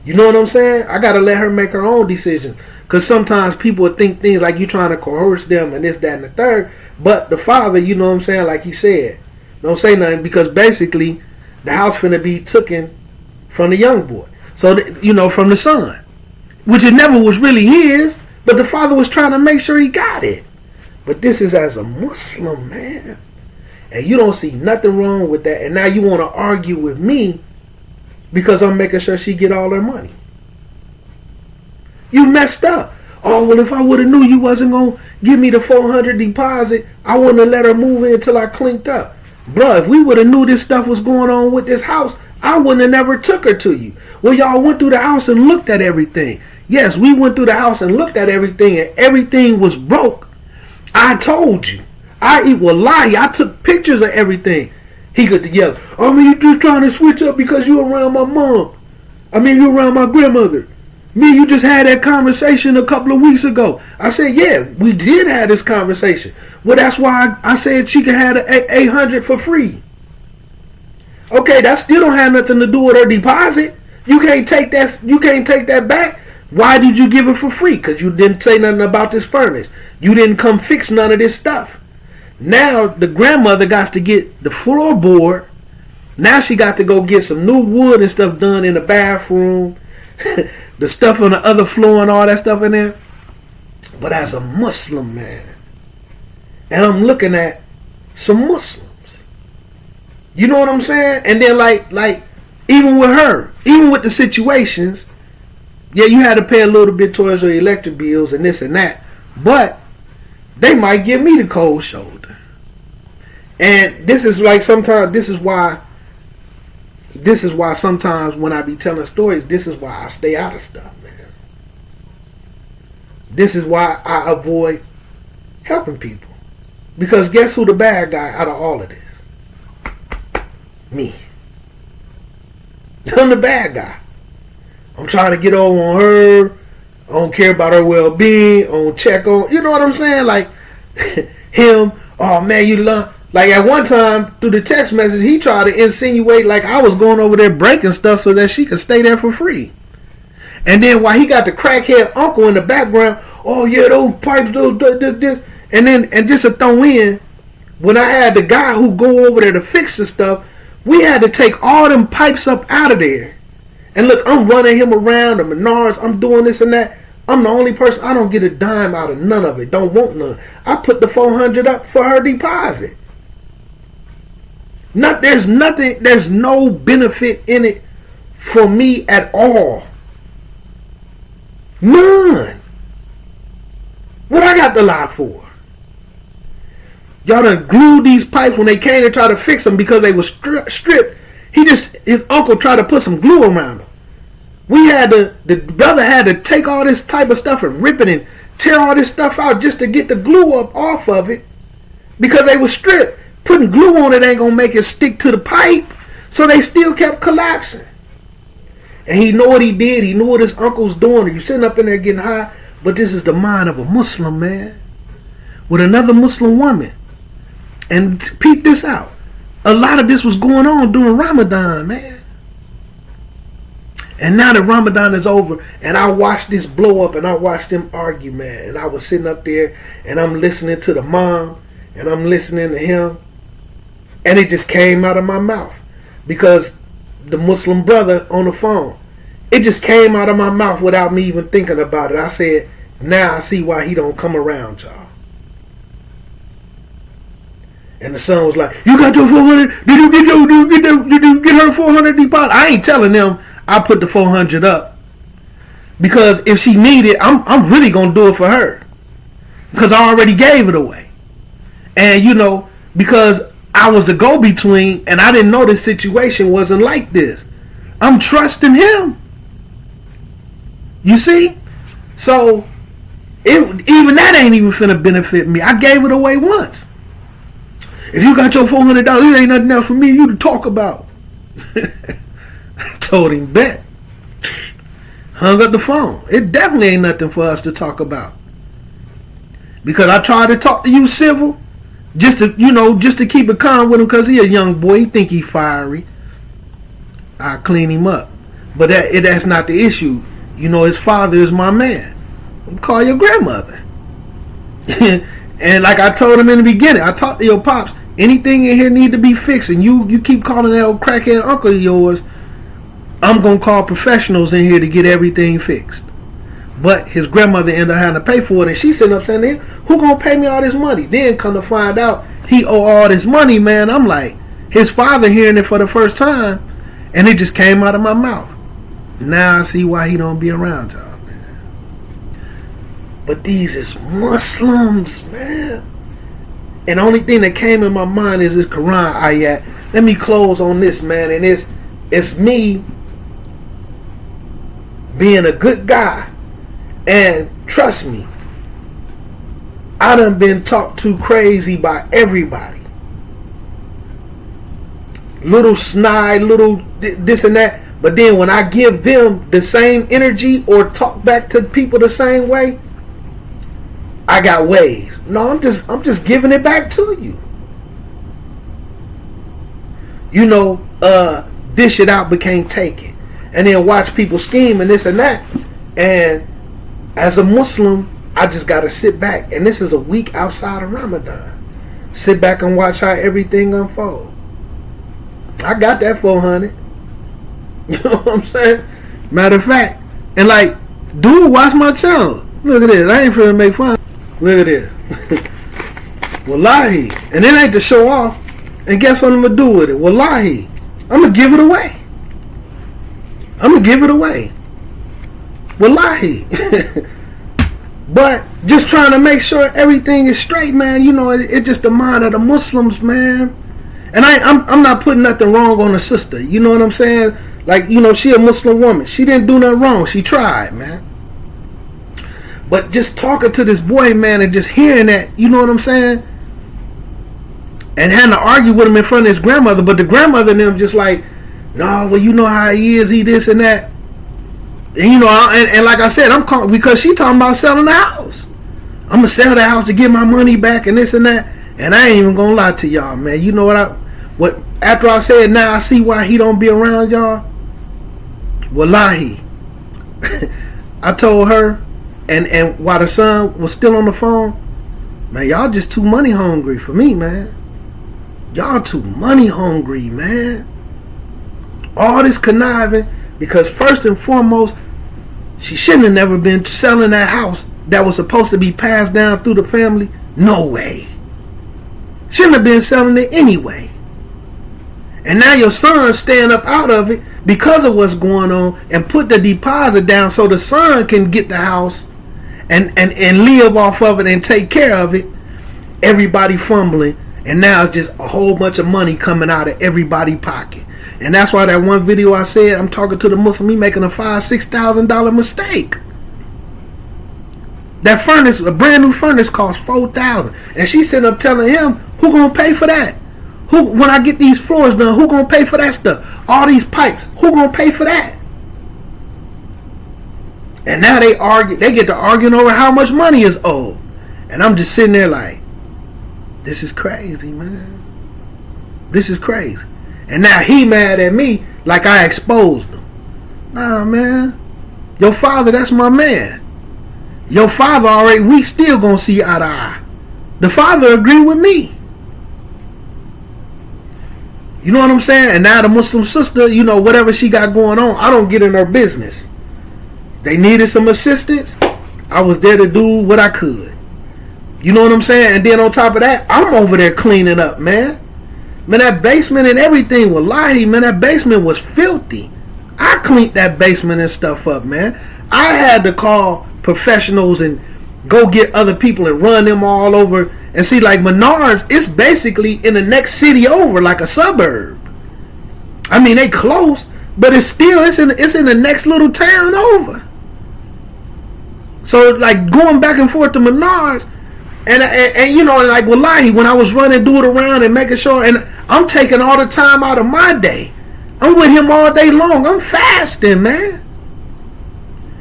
You know what I'm saying? I got to let her make her own decisions. Because sometimes people think things like you trying to coerce them and this, that, and the third. But the father, you know what I'm saying, like he said, don't say nothing because basically the house finna be taken from the young boy. So, you know, from the son. Which it never was really his, but the father was trying to make sure he got it. But this is as a Muslim, man. And you don't see nothing wrong with that. And now you want to argue with me because I'm making sure she get all her money. You messed up. Oh, well, if I would have knew you wasn't going to give me the $400 deposit, I wouldn't have let her move in until I clinked up. Bruh, if we would have knew this stuff was going on with this house, I wouldn't have never took her to you. Well, y'all went through the house and looked at everything. Yes, we went through the house and looked at everything and everything was broke. I told you. I will lie. I took pictures of everything. He got together. I mean, you just trying to switch up because you around my mom. I mean, you around my grandmother. Me, you just had that conversation a couple of weeks ago. I said, yeah, we did have this conversation. Well, that's why I said she could have the 800 for free. Okay, that still don't have nothing to do with her deposit. You can't take that. You can't take that back. Why did you give it for free? Because you didn't say nothing about this furnace. You didn't come fix none of this stuff. Now the grandmother got to get the floorboard. Now she got to go get some new wood and stuff done in the bathroom. The stuff on the other floor and all that stuff in there. But as a Muslim, man, and I'm looking at some Muslims. You know what I'm saying? And then like even with her, even with the situations, yeah, you had to pay a little bit towards your electric bills and this and that. But they might give me the cold shoulder. And this is like sometimes this is why sometimes when I be telling stories, this is why I stay out of stuff, man. This is why I avoid helping people. Because guess who the bad guy out of all of this? Me. I'm the bad guy. I'm trying to get over on her. I don't care about her well-being. I don't check on, you know what I'm saying? Like him, oh man, you love. Like at one time through the text message, he tried to insinuate like I was going over there breaking stuff so that she could stay there for free. And then while he got the crackhead uncle in the background, oh yeah, those pipes, this. And just to throw in, when I had the guy who go over there to fix the stuff, we had to take all them pipes up out of there. And look, I'm running him around the Menards. I'm doing this and that. I'm the only person. I don't get a dime out of none of it. Don't want none. I put the $400 up for her deposit. There's nothing. There's no benefit in it for me at all. None. What I got to lie for? Y'all done glued these pipes when they came to try to fix them because they was stripped. His uncle tried to put some glue around them. The brother had to take all this type of stuff and rip it and tear all this stuff out just to get the glue up off of it because they were stripped. Putting glue on it ain't gonna make it stick to the pipe, so they still kept collapsing. And he know what he did. He knew what his uncle's doing. You sitting up in there getting high, but this is the mind of a Muslim man with another Muslim woman. And peep this out. A lot of this was going on during Ramadan, man. And now that Ramadan is over, and I watched this blow up, and I watched them argue, man. And I was sitting up there, and I'm listening to the mom, and I'm listening to him, and it just came out of my mouth because the Muslim brother on the phone. It just came out of my mouth without me even thinking about it. I said, now I see why he don't come around y'all. And the son was like, you got your 400? Did you get her 400 deposit? I ain't telling them I put the 400 up. Because if she need it, I'm really going to do it for her. Because I already gave it away. And, you know, because I was the go-between and I didn't know this situation wasn't like this. I'm trusting him. You see? So, even that ain't even finna benefit me. I gave it away once. If you got your $400, it ain't nothing else for me and you to talk about. I told him, bet. Hung up the phone. It definitely ain't nothing for us to talk about. Because I tried to talk to you civil, just to keep it calm with him, because he a young boy. He think he fiery. I clean him up. But that's not the issue. You know, his father is my man. Call your grandmother. And like I told him in the beginning, I talked to your pops. Anything in here need to be fixed, and you keep calling that old crackhead uncle of yours. I'm gonna call professionals in here to get everything fixed. But his grandmother ended up having to pay for it, and she sitting up saying, "Then who gonna pay me all this money?" Then come to find out he owe all this money, man. I'm like, his father hearing it for the first time, and it just came out of my mouth. Now I see why he don't be around y'all, man. But these is Muslims, man. And the only thing that came in my mind is this Quran ayat. Let me close on this, man. And it's me being a good guy. And trust me, I done been talked to crazy by everybody. Little snide, little this and that. But then when I give them the same energy or talk back to people the same way, I got ways. No, I'm just giving it back to you. You know, dish it out became take it. And then watch people scheme and this and that. And as a Muslim, I just gotta sit back. And this is a week outside of Ramadan. Sit back and watch how everything unfolds. I got that 400. You know what I'm saying? Matter of fact, and like, dude, watch my channel. Look at this. I ain't finna make fun. Look at this. Wallahi. And it ain't to show off. And guess what I'm gonna do with it? Wallahi. I'm gonna give it away. I'm gonna give it away. Wallahi. But just trying to make sure everything is straight, man. You know, it's just the mind of the Muslims, man. And I'm not putting nothing wrong on the sister. You know what I'm saying? Like, you know, she a Muslim woman. She didn't do nothing wrong. She tried, man. But just talking to this boy, man, and just hearing that, you know what I'm saying? And having to argue with him in front of his grandmother. But the grandmother and them just like, no, well, you know how he is, he this and that. And, you know, and like I said, I'm calling because she talking about selling the house. I'm going to sell the house to get my money back and this and that. And I ain't even going to lie to y'all, man. You know what after I said, now I see why he don't be around y'all. Wallahi. I told her, and while the son was still on the phone, man, y'all just too money hungry for me, man. Y'all too money hungry, man. All this conniving, because first and foremost, she shouldn't have never been selling that house that was supposed to be passed down through the family. No way. Shouldn't have been selling it anyway. And now your son's staying up out of it because of what's going on and put the deposit down so the son can get the house and live off of it and take care of it. Everybody fumbling. And now it's just a whole bunch of money coming out of everybody's pocket. And that's why that one video I said, I'm talking to the Muslim, he making a $5,000-$6,000 mistake. That furnace, a brand new furnace, costs $4,000. And she sitting up telling him, who gonna pay for that? When I get these floors done, who gonna pay for that stuff? All these pipes, who gonna pay for that? And now they get to arguing over how much money is owed. And I'm just sitting there like, this is crazy, man. This is crazy. And now he mad at me like I exposed him. Nah, man. Your father, that's my man. Your father already, we still gonna see eye to eye. The father agreed with me. You know what I'm saying? And now the Muslim sister, you know, whatever she got going on, I don't get in her business. They needed some assistance. I was there to do what I could. You know what I'm saying? And then on top of that, I'm over there cleaning up, man. Man, that basement and everything, wallahi, man, that basement was filthy. I cleaned that basement and stuff up, man. I had to call professionals and go get other people and run them all over. And see, like Menards, it's basically in the next city over, like a suburb. I mean, they close, but it's in the next little town over. So like going back and forth to Menards, and you know, like wallahi, when I was running, do it around and making sure, and I'm taking all the time out of my day. I'm with him all day long. I'm fasting, man.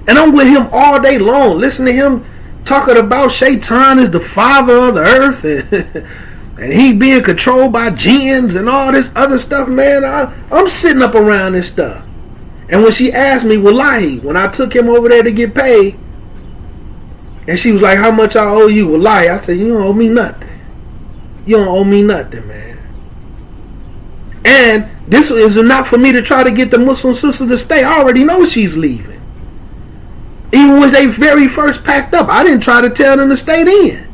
And I'm with him all day long. Listen to him talking about Shaitan is the father of the earth and he being controlled by jinns and all this other stuff, man. I'm sitting up around this stuff. And when she asked me, wallahi, when I took him over there to get paid, and she was like, how much I owe you? Wallahi, I said, you don't owe me nothing. You don't owe me nothing, man. And this is not for me to try to get the Muslim sister to stay. I already know she's leaving. Even when they very first packed up, I didn't try to tell them to stay in.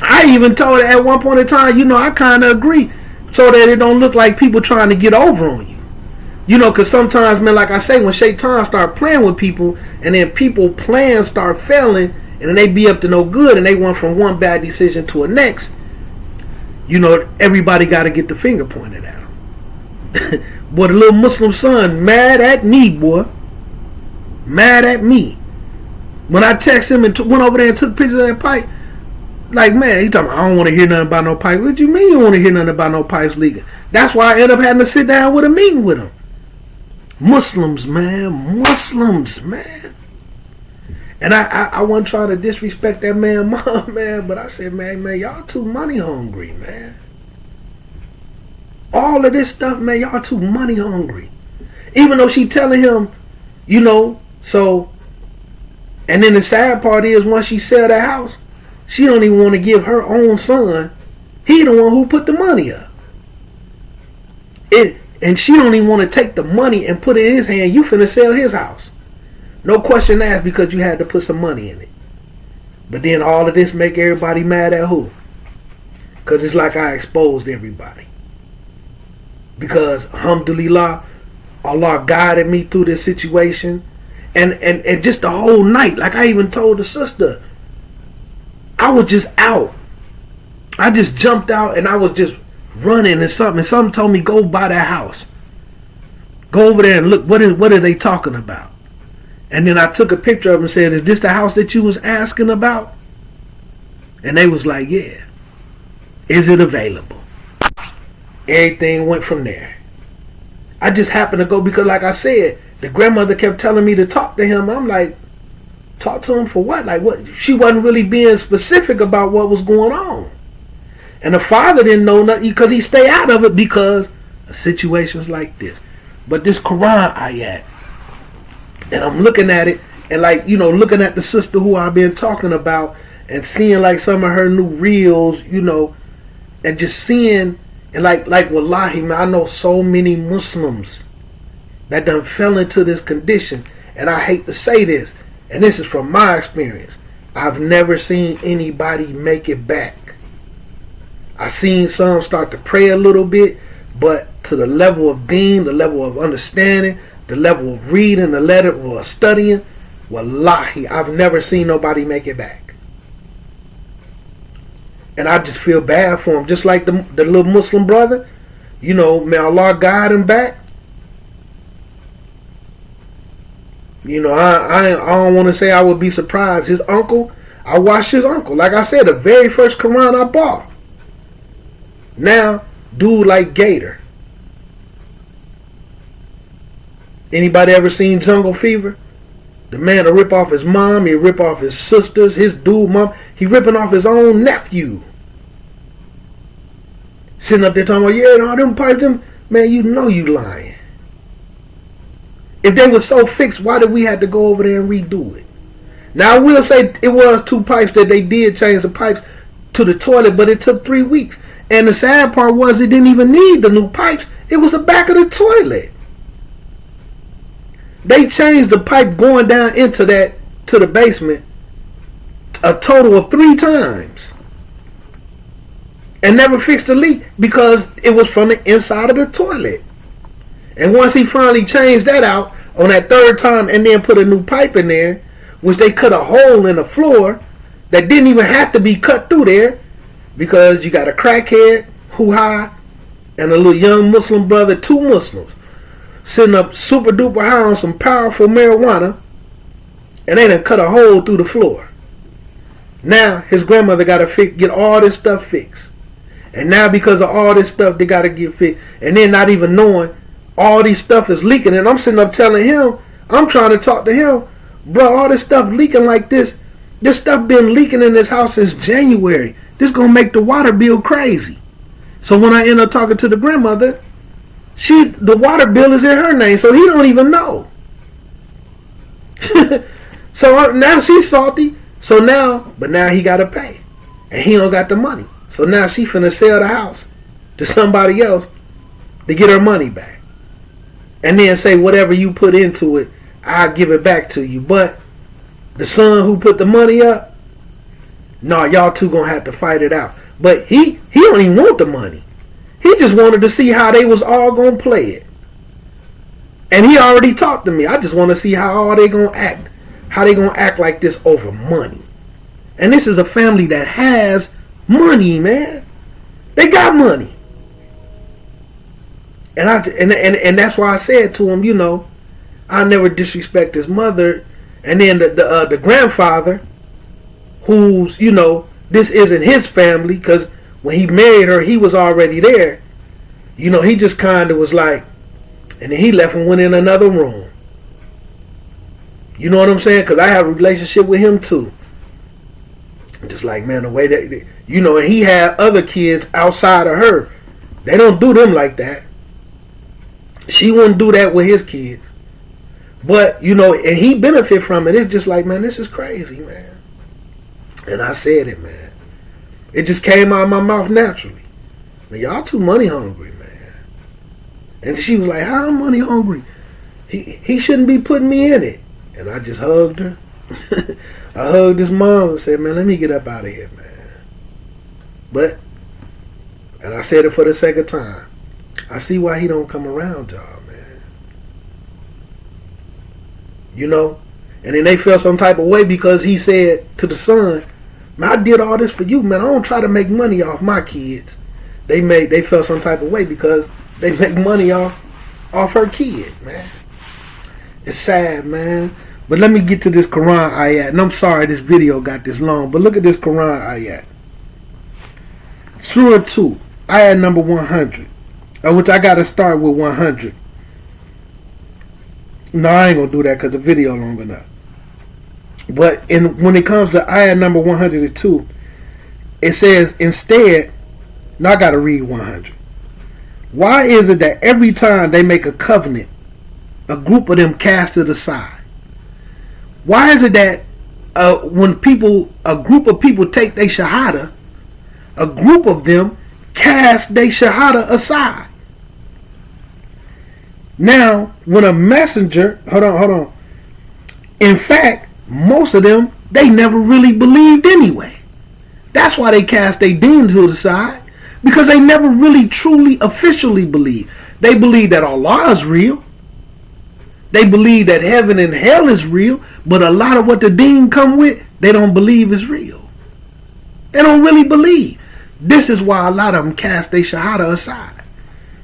I even told her at one point in time, you know, I kind of agree, so that it don't look like people trying to get over on you. You know, because sometimes, man, like I say, when Shaitan start playing with people, and then people plans start failing, and then they be up to no good, and they went from one bad decision to a next, you know, everybody got to get the finger pointed at them. Boy, the little Muslim son mad at me, boy. Mad at me. When I texted him and went over there and took pictures of that pipe, like, man, he talking about, I don't want to hear nothing about no pipe. What you mean you don't want to hear nothing about no pipes leaking? That's why I ended up having to sit down with a meeting with him. Muslims, man. Muslims, man. And I wasn't trying to disrespect that man, mom, man, but I said, man, y'all too money hungry, man. All of this stuff, man, y'all too money hungry. Even though she telling him, you know, so, and then the sad part is, once she sell that house, she don't even want to give her own son. He the one who put the money up. And she don't even want to take the money and put it in his hand. You finna sell his house. No question asked, because you had to put some money in it. But then all of this make everybody mad at who? Because it's like I exposed everybody. Because, alhamdulillah, Allah guided me through this situation. And just the whole night, like I even told the sister, I was just out. I just jumped out and I was just running and something told me, go by that house. Go over there and look, what are they talking about? And then I took a picture of it and said, is this the house that you was asking about? And they was like, yeah. Is it available? Everything went from there. I just happened to go because, like I said, the grandmother kept telling me to talk to him. I'm like, talk to him for what? Like, what? She wasn't really being specific about what was going on. And the father didn't know nothing because he stay out of it because of situations like this. But this Quran ayat, and I'm looking at it, and like, you know, looking at the sister who I've been talking about and seeing like some of her new reels, you know, and just seeing, and like wallahi, man, I know so many Muslims that done fell into this condition. And I hate to say this, and this is from my experience, I've never seen anybody make it back. I seen some start to pray a little bit, but to the level of deen, the level of understanding, the level of reading, the level of studying, wallahi, I've never seen nobody make it back. And I just feel bad for him. Just like the little Muslim brother, you know, may Allah guide him back. You know, I don't want to say I would be surprised. His uncle, I watched his uncle. Like I said, the very first Quran I bought. Now, dude like Gator. Anybody ever seen Jungle Fever? The man will rip off his mom, he'll rip off his sisters, his dude mom. He ripping off his own nephew. Sitting up there talking about, yeah, no, them pipes, them. Man, you know you lying. If they were so fixed, why did we have to go over there and redo it? Now, I will say it was 2 pipes that they did change the pipes to the toilet, but it took 3 weeks. And the sad part was it didn't even need the new pipes. It was the back of the toilet. They changed the pipe going down into that to the basement a total of 3 times. And never fixed the leak because it was from the inside of the toilet. And once he finally changed that out on that 3rd time and then put a new pipe in there, which they cut a hole in the floor that didn't even have to be cut through there, because you got a crackhead, hoo-ha, and a little young Muslim brother, 2 Muslims, sitting up super duper high on some powerful marijuana, and they done cut a hole through the floor. Now his grandmother got to get all this stuff fixed. And now because of all this stuff, they got to get fixed. And then not even knowing all these stuff is leaking. And I'm sitting up telling him, I'm trying to talk to him, bro, all this stuff leaking like this. This stuff been leaking in this house since January. This going to make the water bill crazy. So when I end up talking to the grandmother, the water bill is in her name, so he don't even know. So now she's salty. So now he got to pay. And he don't got the money. So now she finna sell the house to somebody else to get her money back. And then say whatever you put into it, I'll give it back to you. But the son who put the money up, no, y'all two gonna have to fight it out. But he don't even want the money. He just wanted to see how they was all gonna play it. And he already talked to me. I just want to see how all they gonna act. How they gonna act like this over money. And this is a family that has money, man. They got money. And that's why I said to him, you know, I never disrespect his mother. And then the grandfather, who's, you know, this isn't his family, because when he married her, he was already there. You know, he just kind of was like, and then he left and went in another room. You know what I'm saying? Because I have a relationship with him too. Just like, man, the way that, you know, and he had other kids outside of her. They don't do them like that. She wouldn't do that with his kids. But, you know, and he benefit from it. It's just like, man, this is crazy, man. And I said it, man. It just came out of my mouth naturally. Man, y'all too money hungry, man. And she was like, how am I money hungry? He shouldn't be putting me in it. And I just hugged her. I hugged his mom and said, man, let me get up out of here, man. But, and I said it for the 2nd time, I see why he don't come around y'all, man. You know? And then they felt some type of way because he said to the son, man, I did all this for you, man. I don't try to make money off my kids. They felt some type of way because they make money off her kid, man. It's sad, man. But let me get to this Quran ayat. And I'm sorry this video got this long, but look at this Quran ayat. Surah 2, ayat number 100. Which I got to start with 100. No, I ain't going to do that because the video long enough. But when it comes to ayat number 102, it says instead, now I got to read 100. Why is it that every time they make a covenant, a group of them cast it aside? Why is it that when a group of people take their shahada, a group of them cast their shahada aside? Now, when a messenger, hold on. In fact, most of them, they never really believed anyway. That's why they cast their deen to the side, because they never really truly officially believed. They believe that Allah is real. They believe that heaven and hell is real, but a lot of what the deen come with, they don't believe is real. They don't really believe. This is why a lot of them cast their shahada aside.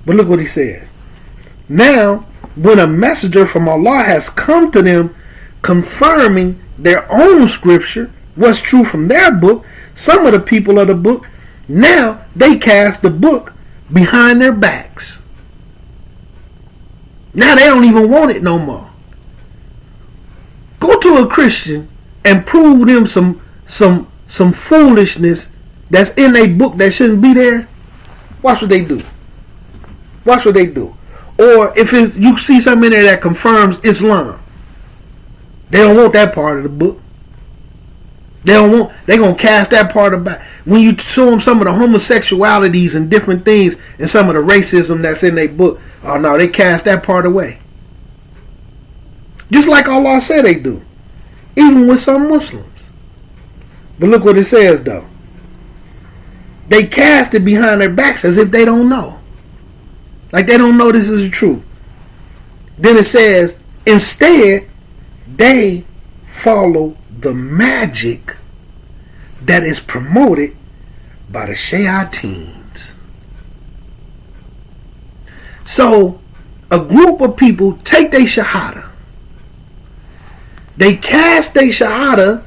But look what he says. Now, when a messenger from Allah has come to them, confirming their own scripture, what's true from their book, some of the people of the book, now they cast the book behind their backs. Now they don't even want it no more. Go to a Christian and prove them some foolishness that's in a book that shouldn't be there. Watch what they do. Watch what they do. Or if you see something in there that confirms Islam, they don't want that part of the book. They're gonna cast that part of back. when you show them some of the homosexualities and different things and some of the racism that's in their book, oh no, they cast that part away. Just like Allah said they do. Even with some Muslims. But look what it says though. They cast it behind their backs as if they don't know. Like they don't know this is the truth. Then it says, instead, they follow the magic that is promoted by the shayateens. So, a group of people take their shahada. They cast their shahada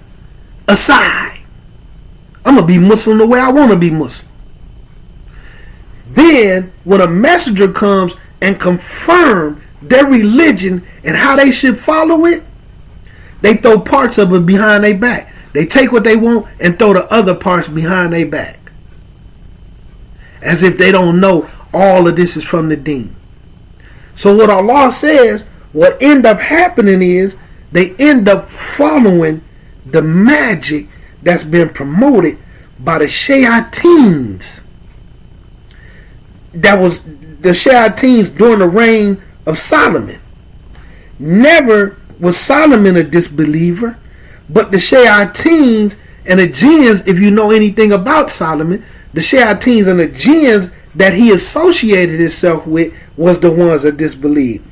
aside. I'm going to be Muslim the way I want to be Muslim. Then, when a messenger comes and confirms their religion and how they should follow it, they throw parts of it behind their back. They take what they want and throw the other parts behind their back. As if they don't know all of this is from the deen. So what Allah says, what end up happening is they end up following the magic that's been promoted by the shayateens. That was the shayateens during the reign of Solomon. Never was Solomon a disbeliever, but the shayateens and the jinns, if you know anything about Solomon, the shayateens and the jinns that he associated himself with was the ones that disbelieved.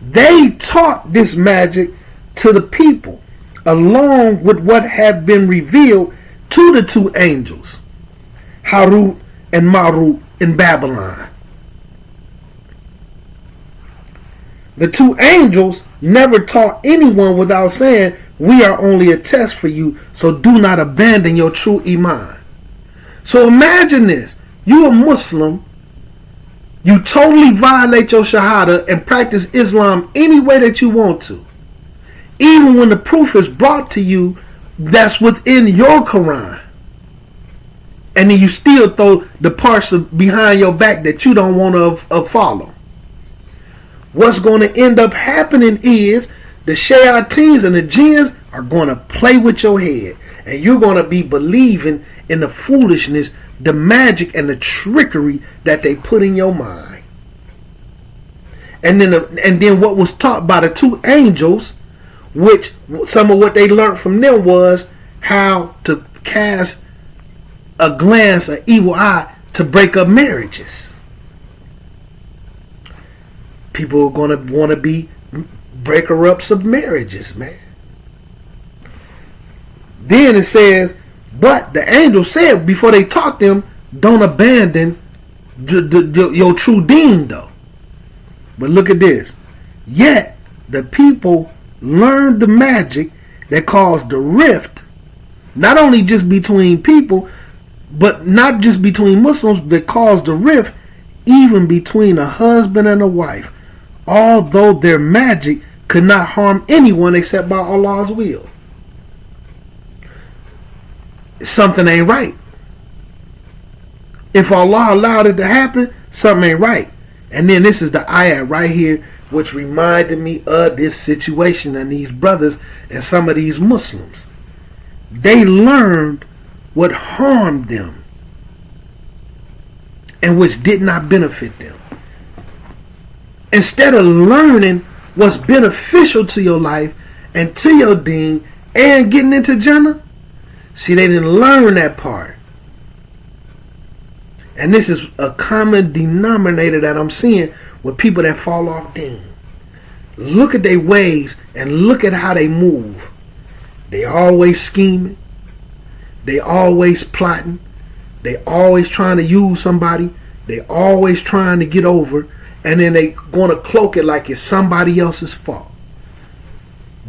They taught this magic to the people, along with what had been revealed to the two angels, Harut and Marut in Babylon. The two angels never taught anyone without saying, we are only a test for you, so do not abandon your true iman. So imagine this. You a Muslim, you totally violate your shahada and practice Islam any way that you want to. Even when the proof is brought to you that's within your Quran. And then you still throw the parts behind your back that you don't want to follow. What's going to end up happening is the shayateens and the jinns are going to play with your head. And you're going to be believing in the foolishness, the magic, and the trickery that they put in your mind. And then what was taught by the two angels, which some of what they learned from them was how to cast a glance, an evil eye, to break up marriages. People are going to want to be breaker-ups of marriages, man. Then it says, but the angel said before they taught them, don't abandon your true deen, though. But look at this. Yet the people learned the magic that caused the rift, not only just between people, but not just between Muslims, but caused the rift even between a husband and a wife, although their magic could not harm anyone except by Allah's will. Something ain't right. If Allah allowed it to happen, something ain't right. And then this is the ayat right here, which reminded me of this situation and these brothers and some of these Muslims. They learned what harmed them and which did not benefit them. Instead of learning what's beneficial to your life and to your deen and getting into Jannah, see, they didn't learn that part. And this is a common denominator that I'm seeing with people that fall off deen. Look at their ways and look at how they move. They always scheming. They always plotting. They always trying to use somebody. They always trying to get over. And then they going to cloak it like it's somebody else's fault.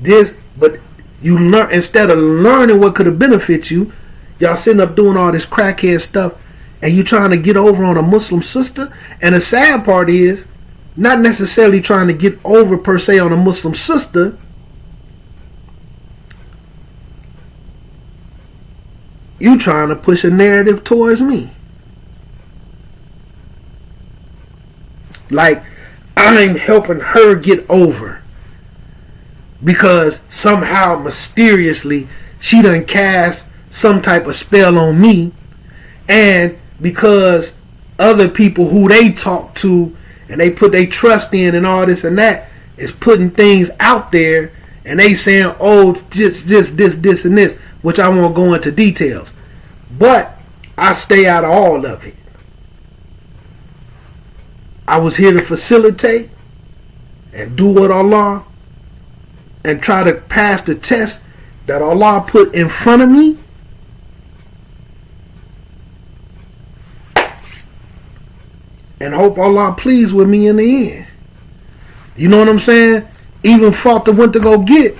But you learn, instead of learning what could have benefited you, y'all sitting up doing all this crackhead stuff, and you trying to get over on a Muslim sister. And the sad part is, not necessarily trying to get over per se on a Muslim sister. You trying to push a narrative towards me. Like I'm helping her get over because somehow mysteriously she done cast some type of spell on me And because other people who they talk to and they put their trust in and all this and that is putting things out there, and they saying, oh, just this and this, which I won't go into details. But I stay out of all of it. I was here to facilitate and do what Allah and try to pass the test that Allah put in front of me. And hope Allah pleased with me in the end. You know what I'm saying? Even fought to went to go get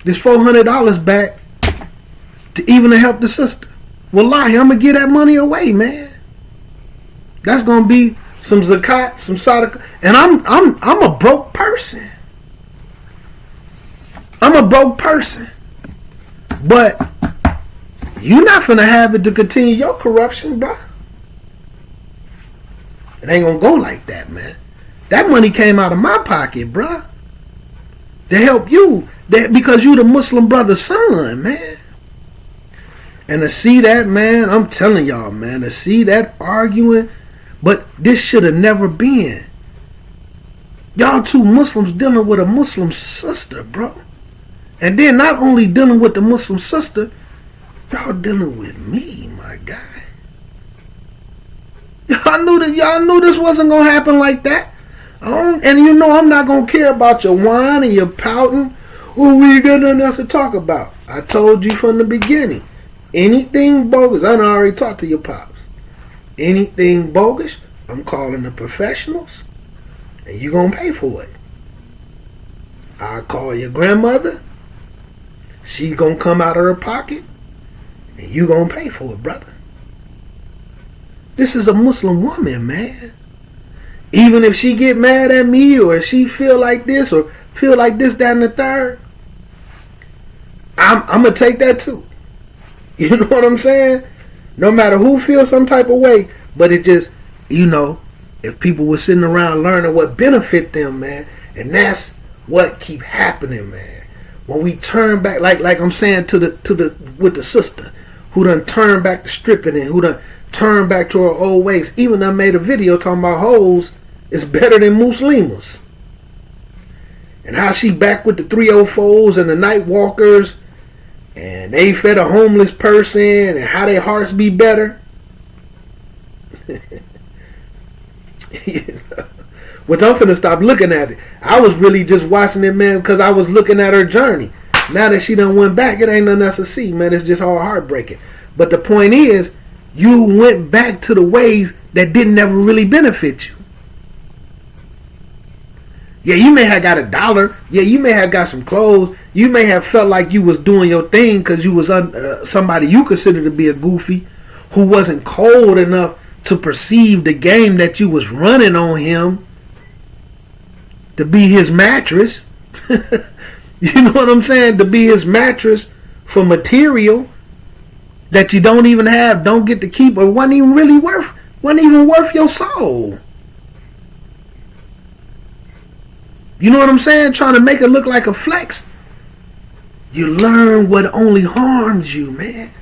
this $400 back to even to help the sister. Wallahi, I'm gonna give that money away, man. That's gonna be some zakat, some sadaqah, and I'm a broke person. I'm a broke person, but you're not finna have it to continue your corruption, bro. It ain't gonna go like that, man. That money came out of my pocket, bruh. To help you. Because you the Muslim brother's son, man. And to see that, man, I'm telling y'all, man, to see that arguing, but this should have never been. Y'all two Muslims dealing with a Muslim sister, bro. And then not only dealing with the Muslim sister, y'all dealing with me, my guy. Y'all knew this wasn't gonna happen like that. And you know I'm not gonna care about your whine and your pouting. Oh, we ain't got nothing else to talk about. I told you from the beginning. Anything bogus, I done already talked to your pops. Anything bogus, I'm calling the professionals, and you gonna pay for it. I'll call your grandmother. She's gonna come out of her pocket, and you gonna pay for it, brother. This is a Muslim woman, man. Even if she get mad at me, or she feel like this, or feel like this, that, and the third, I'm going to take that too. You know what I'm saying? No matter who feels some type of way, but it just, if people were sitting around learning what benefit them, man, and that's what keep happening, man. When we turn back, like I'm saying with the sister who done turned back to stripping and who done turned back to her old ways. Even I made a video talking about hoes is better than Muslimas. And how she back with the 304s and the night walkers, and they fed a homeless person, and how their hearts be better. Which I'm finna stop looking at it. I was really just watching it, man, because I was looking at her journey. Now that she done went back, it ain't nothing else to see, man. It's just all heartbreaking. But the point is, you went back to the ways that didn't ever really benefit you. Yeah, you may have got $1. Yeah, you may have got some clothes. You may have felt like you was doing your thing because you was somebody you considered to be a goofy who wasn't cold enough to perceive the game that you was running on him to be his mattress. You know what I'm saying? To be his mattress for material that you don't even have, don't get to keep, or wasn't even worth your soul. You know what I'm saying? Trying to make it look like a flex. You learn what only harms you, man.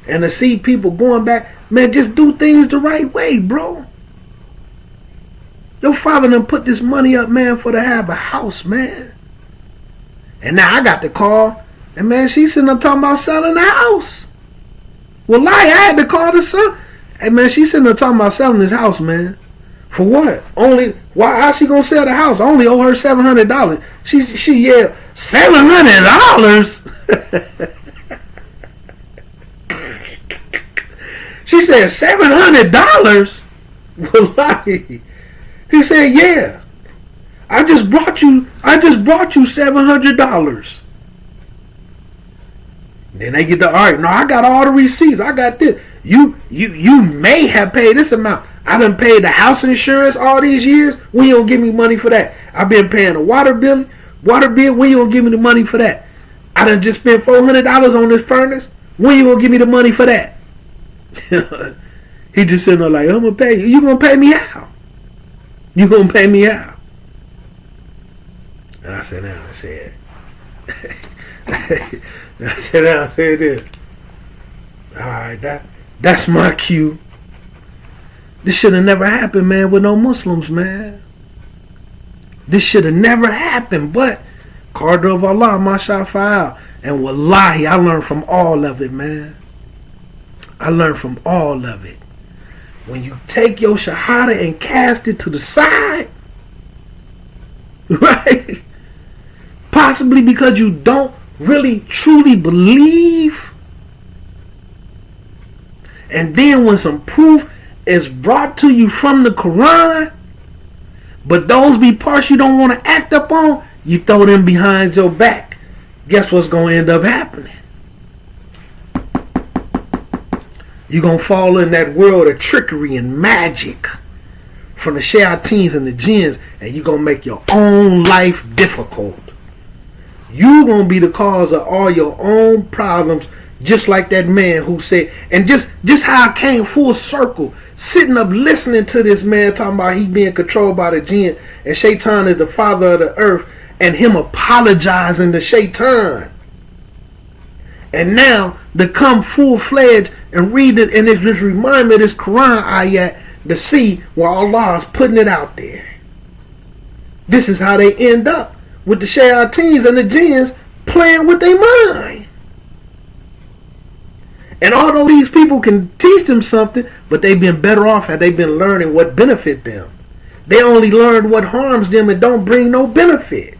And to see people going back, man, just do things the right way, bro. Your father done put this money up, man, for to have a house, man. And now I got the call, and man, she's sitting up talking about selling the house. Well, I had to call the son. Hey, man, she's sitting there talking about selling this house, man. For what? How she gonna sell the house? I only owe her $700. She yelled, $700? She said, $700? Wallahi. He said, yeah. I just brought you $700. Then they get the, all right, no, I got all the receipts. I got this. You may have paid this amount. I done paid the house insurance all these years. When you don't give me money for that? I've been paying the water bill. When you don't give me the money for that? I done just spent $400 on this furnace. When you gonna give me the money for that? He just sitting there like, I'm gonna pay you. You gonna pay me how? You gonna pay me how? And I said, I said this. All right, That's my cue. This should have never happened, man, with no Muslims, man. This should have never happened, but Qadr of Allah, mashallah. And wallahi, I learned from all of it, man. I learned from all of it. When you take your shahada and cast it to the side, right? Possibly because you don't really truly believe. And then when some proof is brought to you from the Quran, but those be parts you don't want to act up on, you throw them behind your back. Guess what's going to end up happening? You're going to fall in that world of trickery and magic from the shayateens and the jinns, and you're going to make your own life difficult. You're going to be the cause of all your own problems, just like that man who said, and just how I came full circle, sitting up listening to this man talking about he being controlled by the jinn, and Shaitan is the father of the earth, and him apologizing to Shaitan. And now to come full-fledged and read it, and it just remind me of this Quran ayat to see where Allah is putting it out there. This is how they end up with the shayateens and the jinns playing with their mind. And although these people can teach them something, but they've been better off had they been learning what benefit them. They only learned what harms them and don't bring no benefit.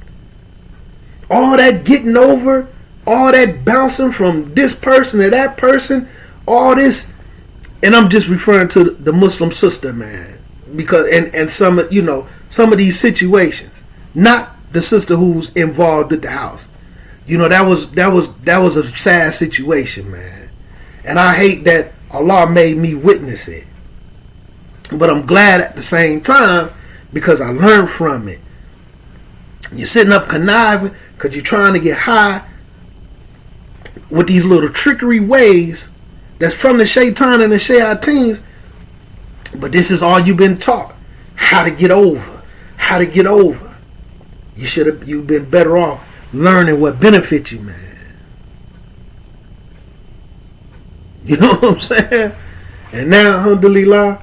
All that getting over, all that bouncing from this person to that person, all this, and I'm just referring to the Muslim sister, man, because and some of these situations, not the sister who's involved with the house. That was a sad situation, man, and I hate that Allah made me witness it. But I'm glad at the same time because I learned from it. You're sitting up conniving because you're trying to get high with these little trickery ways that's from the shaitan and the shayateens, but this is all you've been taught. How to get over. How to get over. You've been better off learning what benefits you, man. You know what I'm saying? And now, alhamdulillah,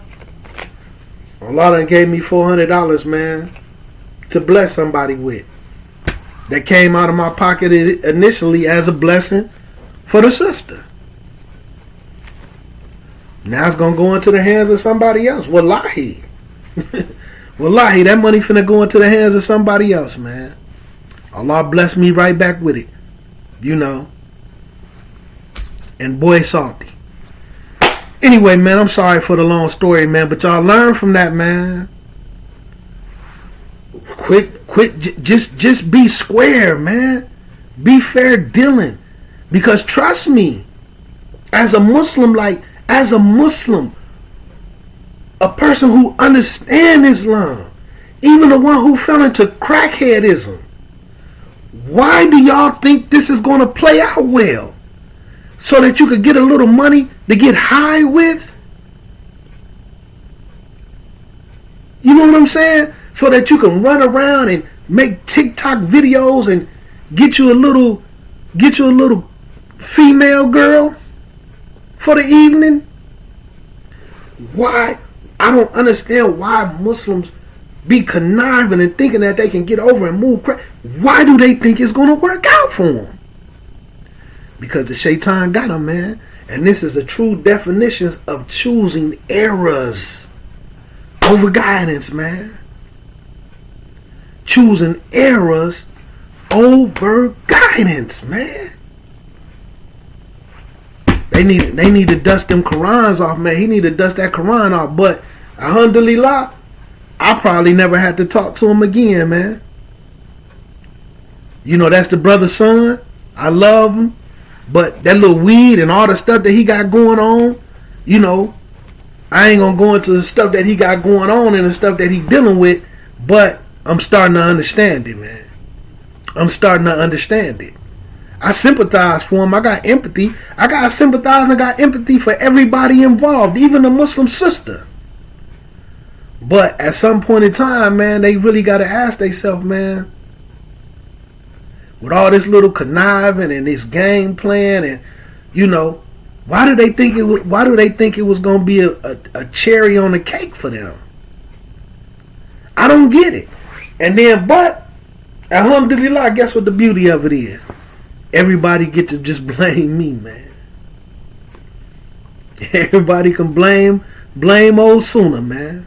Allah done gave me $400, man, to bless somebody with. That came out of my pocket initially as a blessing for the sister. Now it's going to go into the hands of somebody else. Wallahi. Wallahi, that money finna go into the hands of somebody else, man. Allah bless me right back with it. And boy, salty. Anyway, man, I'm sorry for the long story, man, but y'all learn from that, man. Quit, just be square, man. Be fair dealing. Because trust me, as a Muslim, a person who understands Islam, even the one who fell into crackheadism, why do y'all think this is going to play out well? So that you could get a little money to get high with? You know what I'm saying? So that you can run around and make TikTok videos and get you a little female girl for the evening? Why? I don't understand why Muslims be conniving and thinking that they can get over and move. Why do they think it's going to work out for them? Because the shaitan got them, man. And this is the true definitions of choosing errors over guidance, man. Choosing errors over guidance, man. They need to dust them Qurans off, man. He need to dust that Quran off. But alhamdulillah, I probably never had to talk to him again, man. That's the brother's son. I love him. But that little weed and all the stuff that he got going on, I ain't gonna go into the stuff that he got going on and the stuff that he dealing with, but I'm starting to understand it, man. I'm starting to understand it. I sympathize for him. I got empathy. I got sympathize and I got empathy for everybody involved, even the Muslim sister. But at some point in time, man, they really got to ask themselves, man, with all this little conniving and this game plan and, Why do they think it was gonna be a cherry on the cake for them? I don't get it. And then, but alhamdulillah, guess what the beauty of it is? Everybody get to just blame me, man. Everybody can blame old Sunnah, man.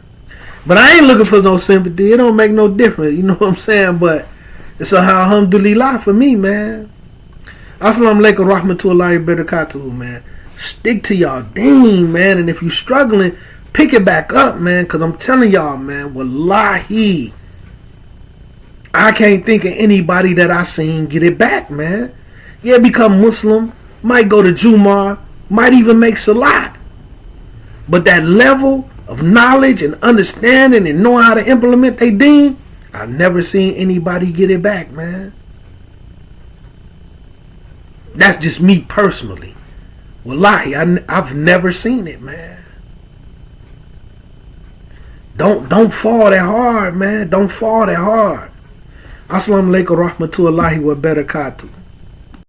But I ain't looking for no sympathy. It don't make no difference. You know what I'm saying? But it's alhamdulillah for me, man. Assalamu alaikum rahmatullahi wa barakatuhu, man. Stick to y'all deen, man. And if you struggling, pick it back up, man. Because I'm telling y'all, man, wallahi, I can't think of anybody that I seen get it back, man. Yeah, become Muslim, might go to Jum'ah, might even make Salat. But that level of knowledge and understanding and knowing how to implement their deen, I've never seen anybody get it back, man. That's just me personally. Wallahi, I've never seen it, man. Don't fall that hard, man. Don't fall that hard. Assalamu alaikum rahmatullahi wa barakatuh.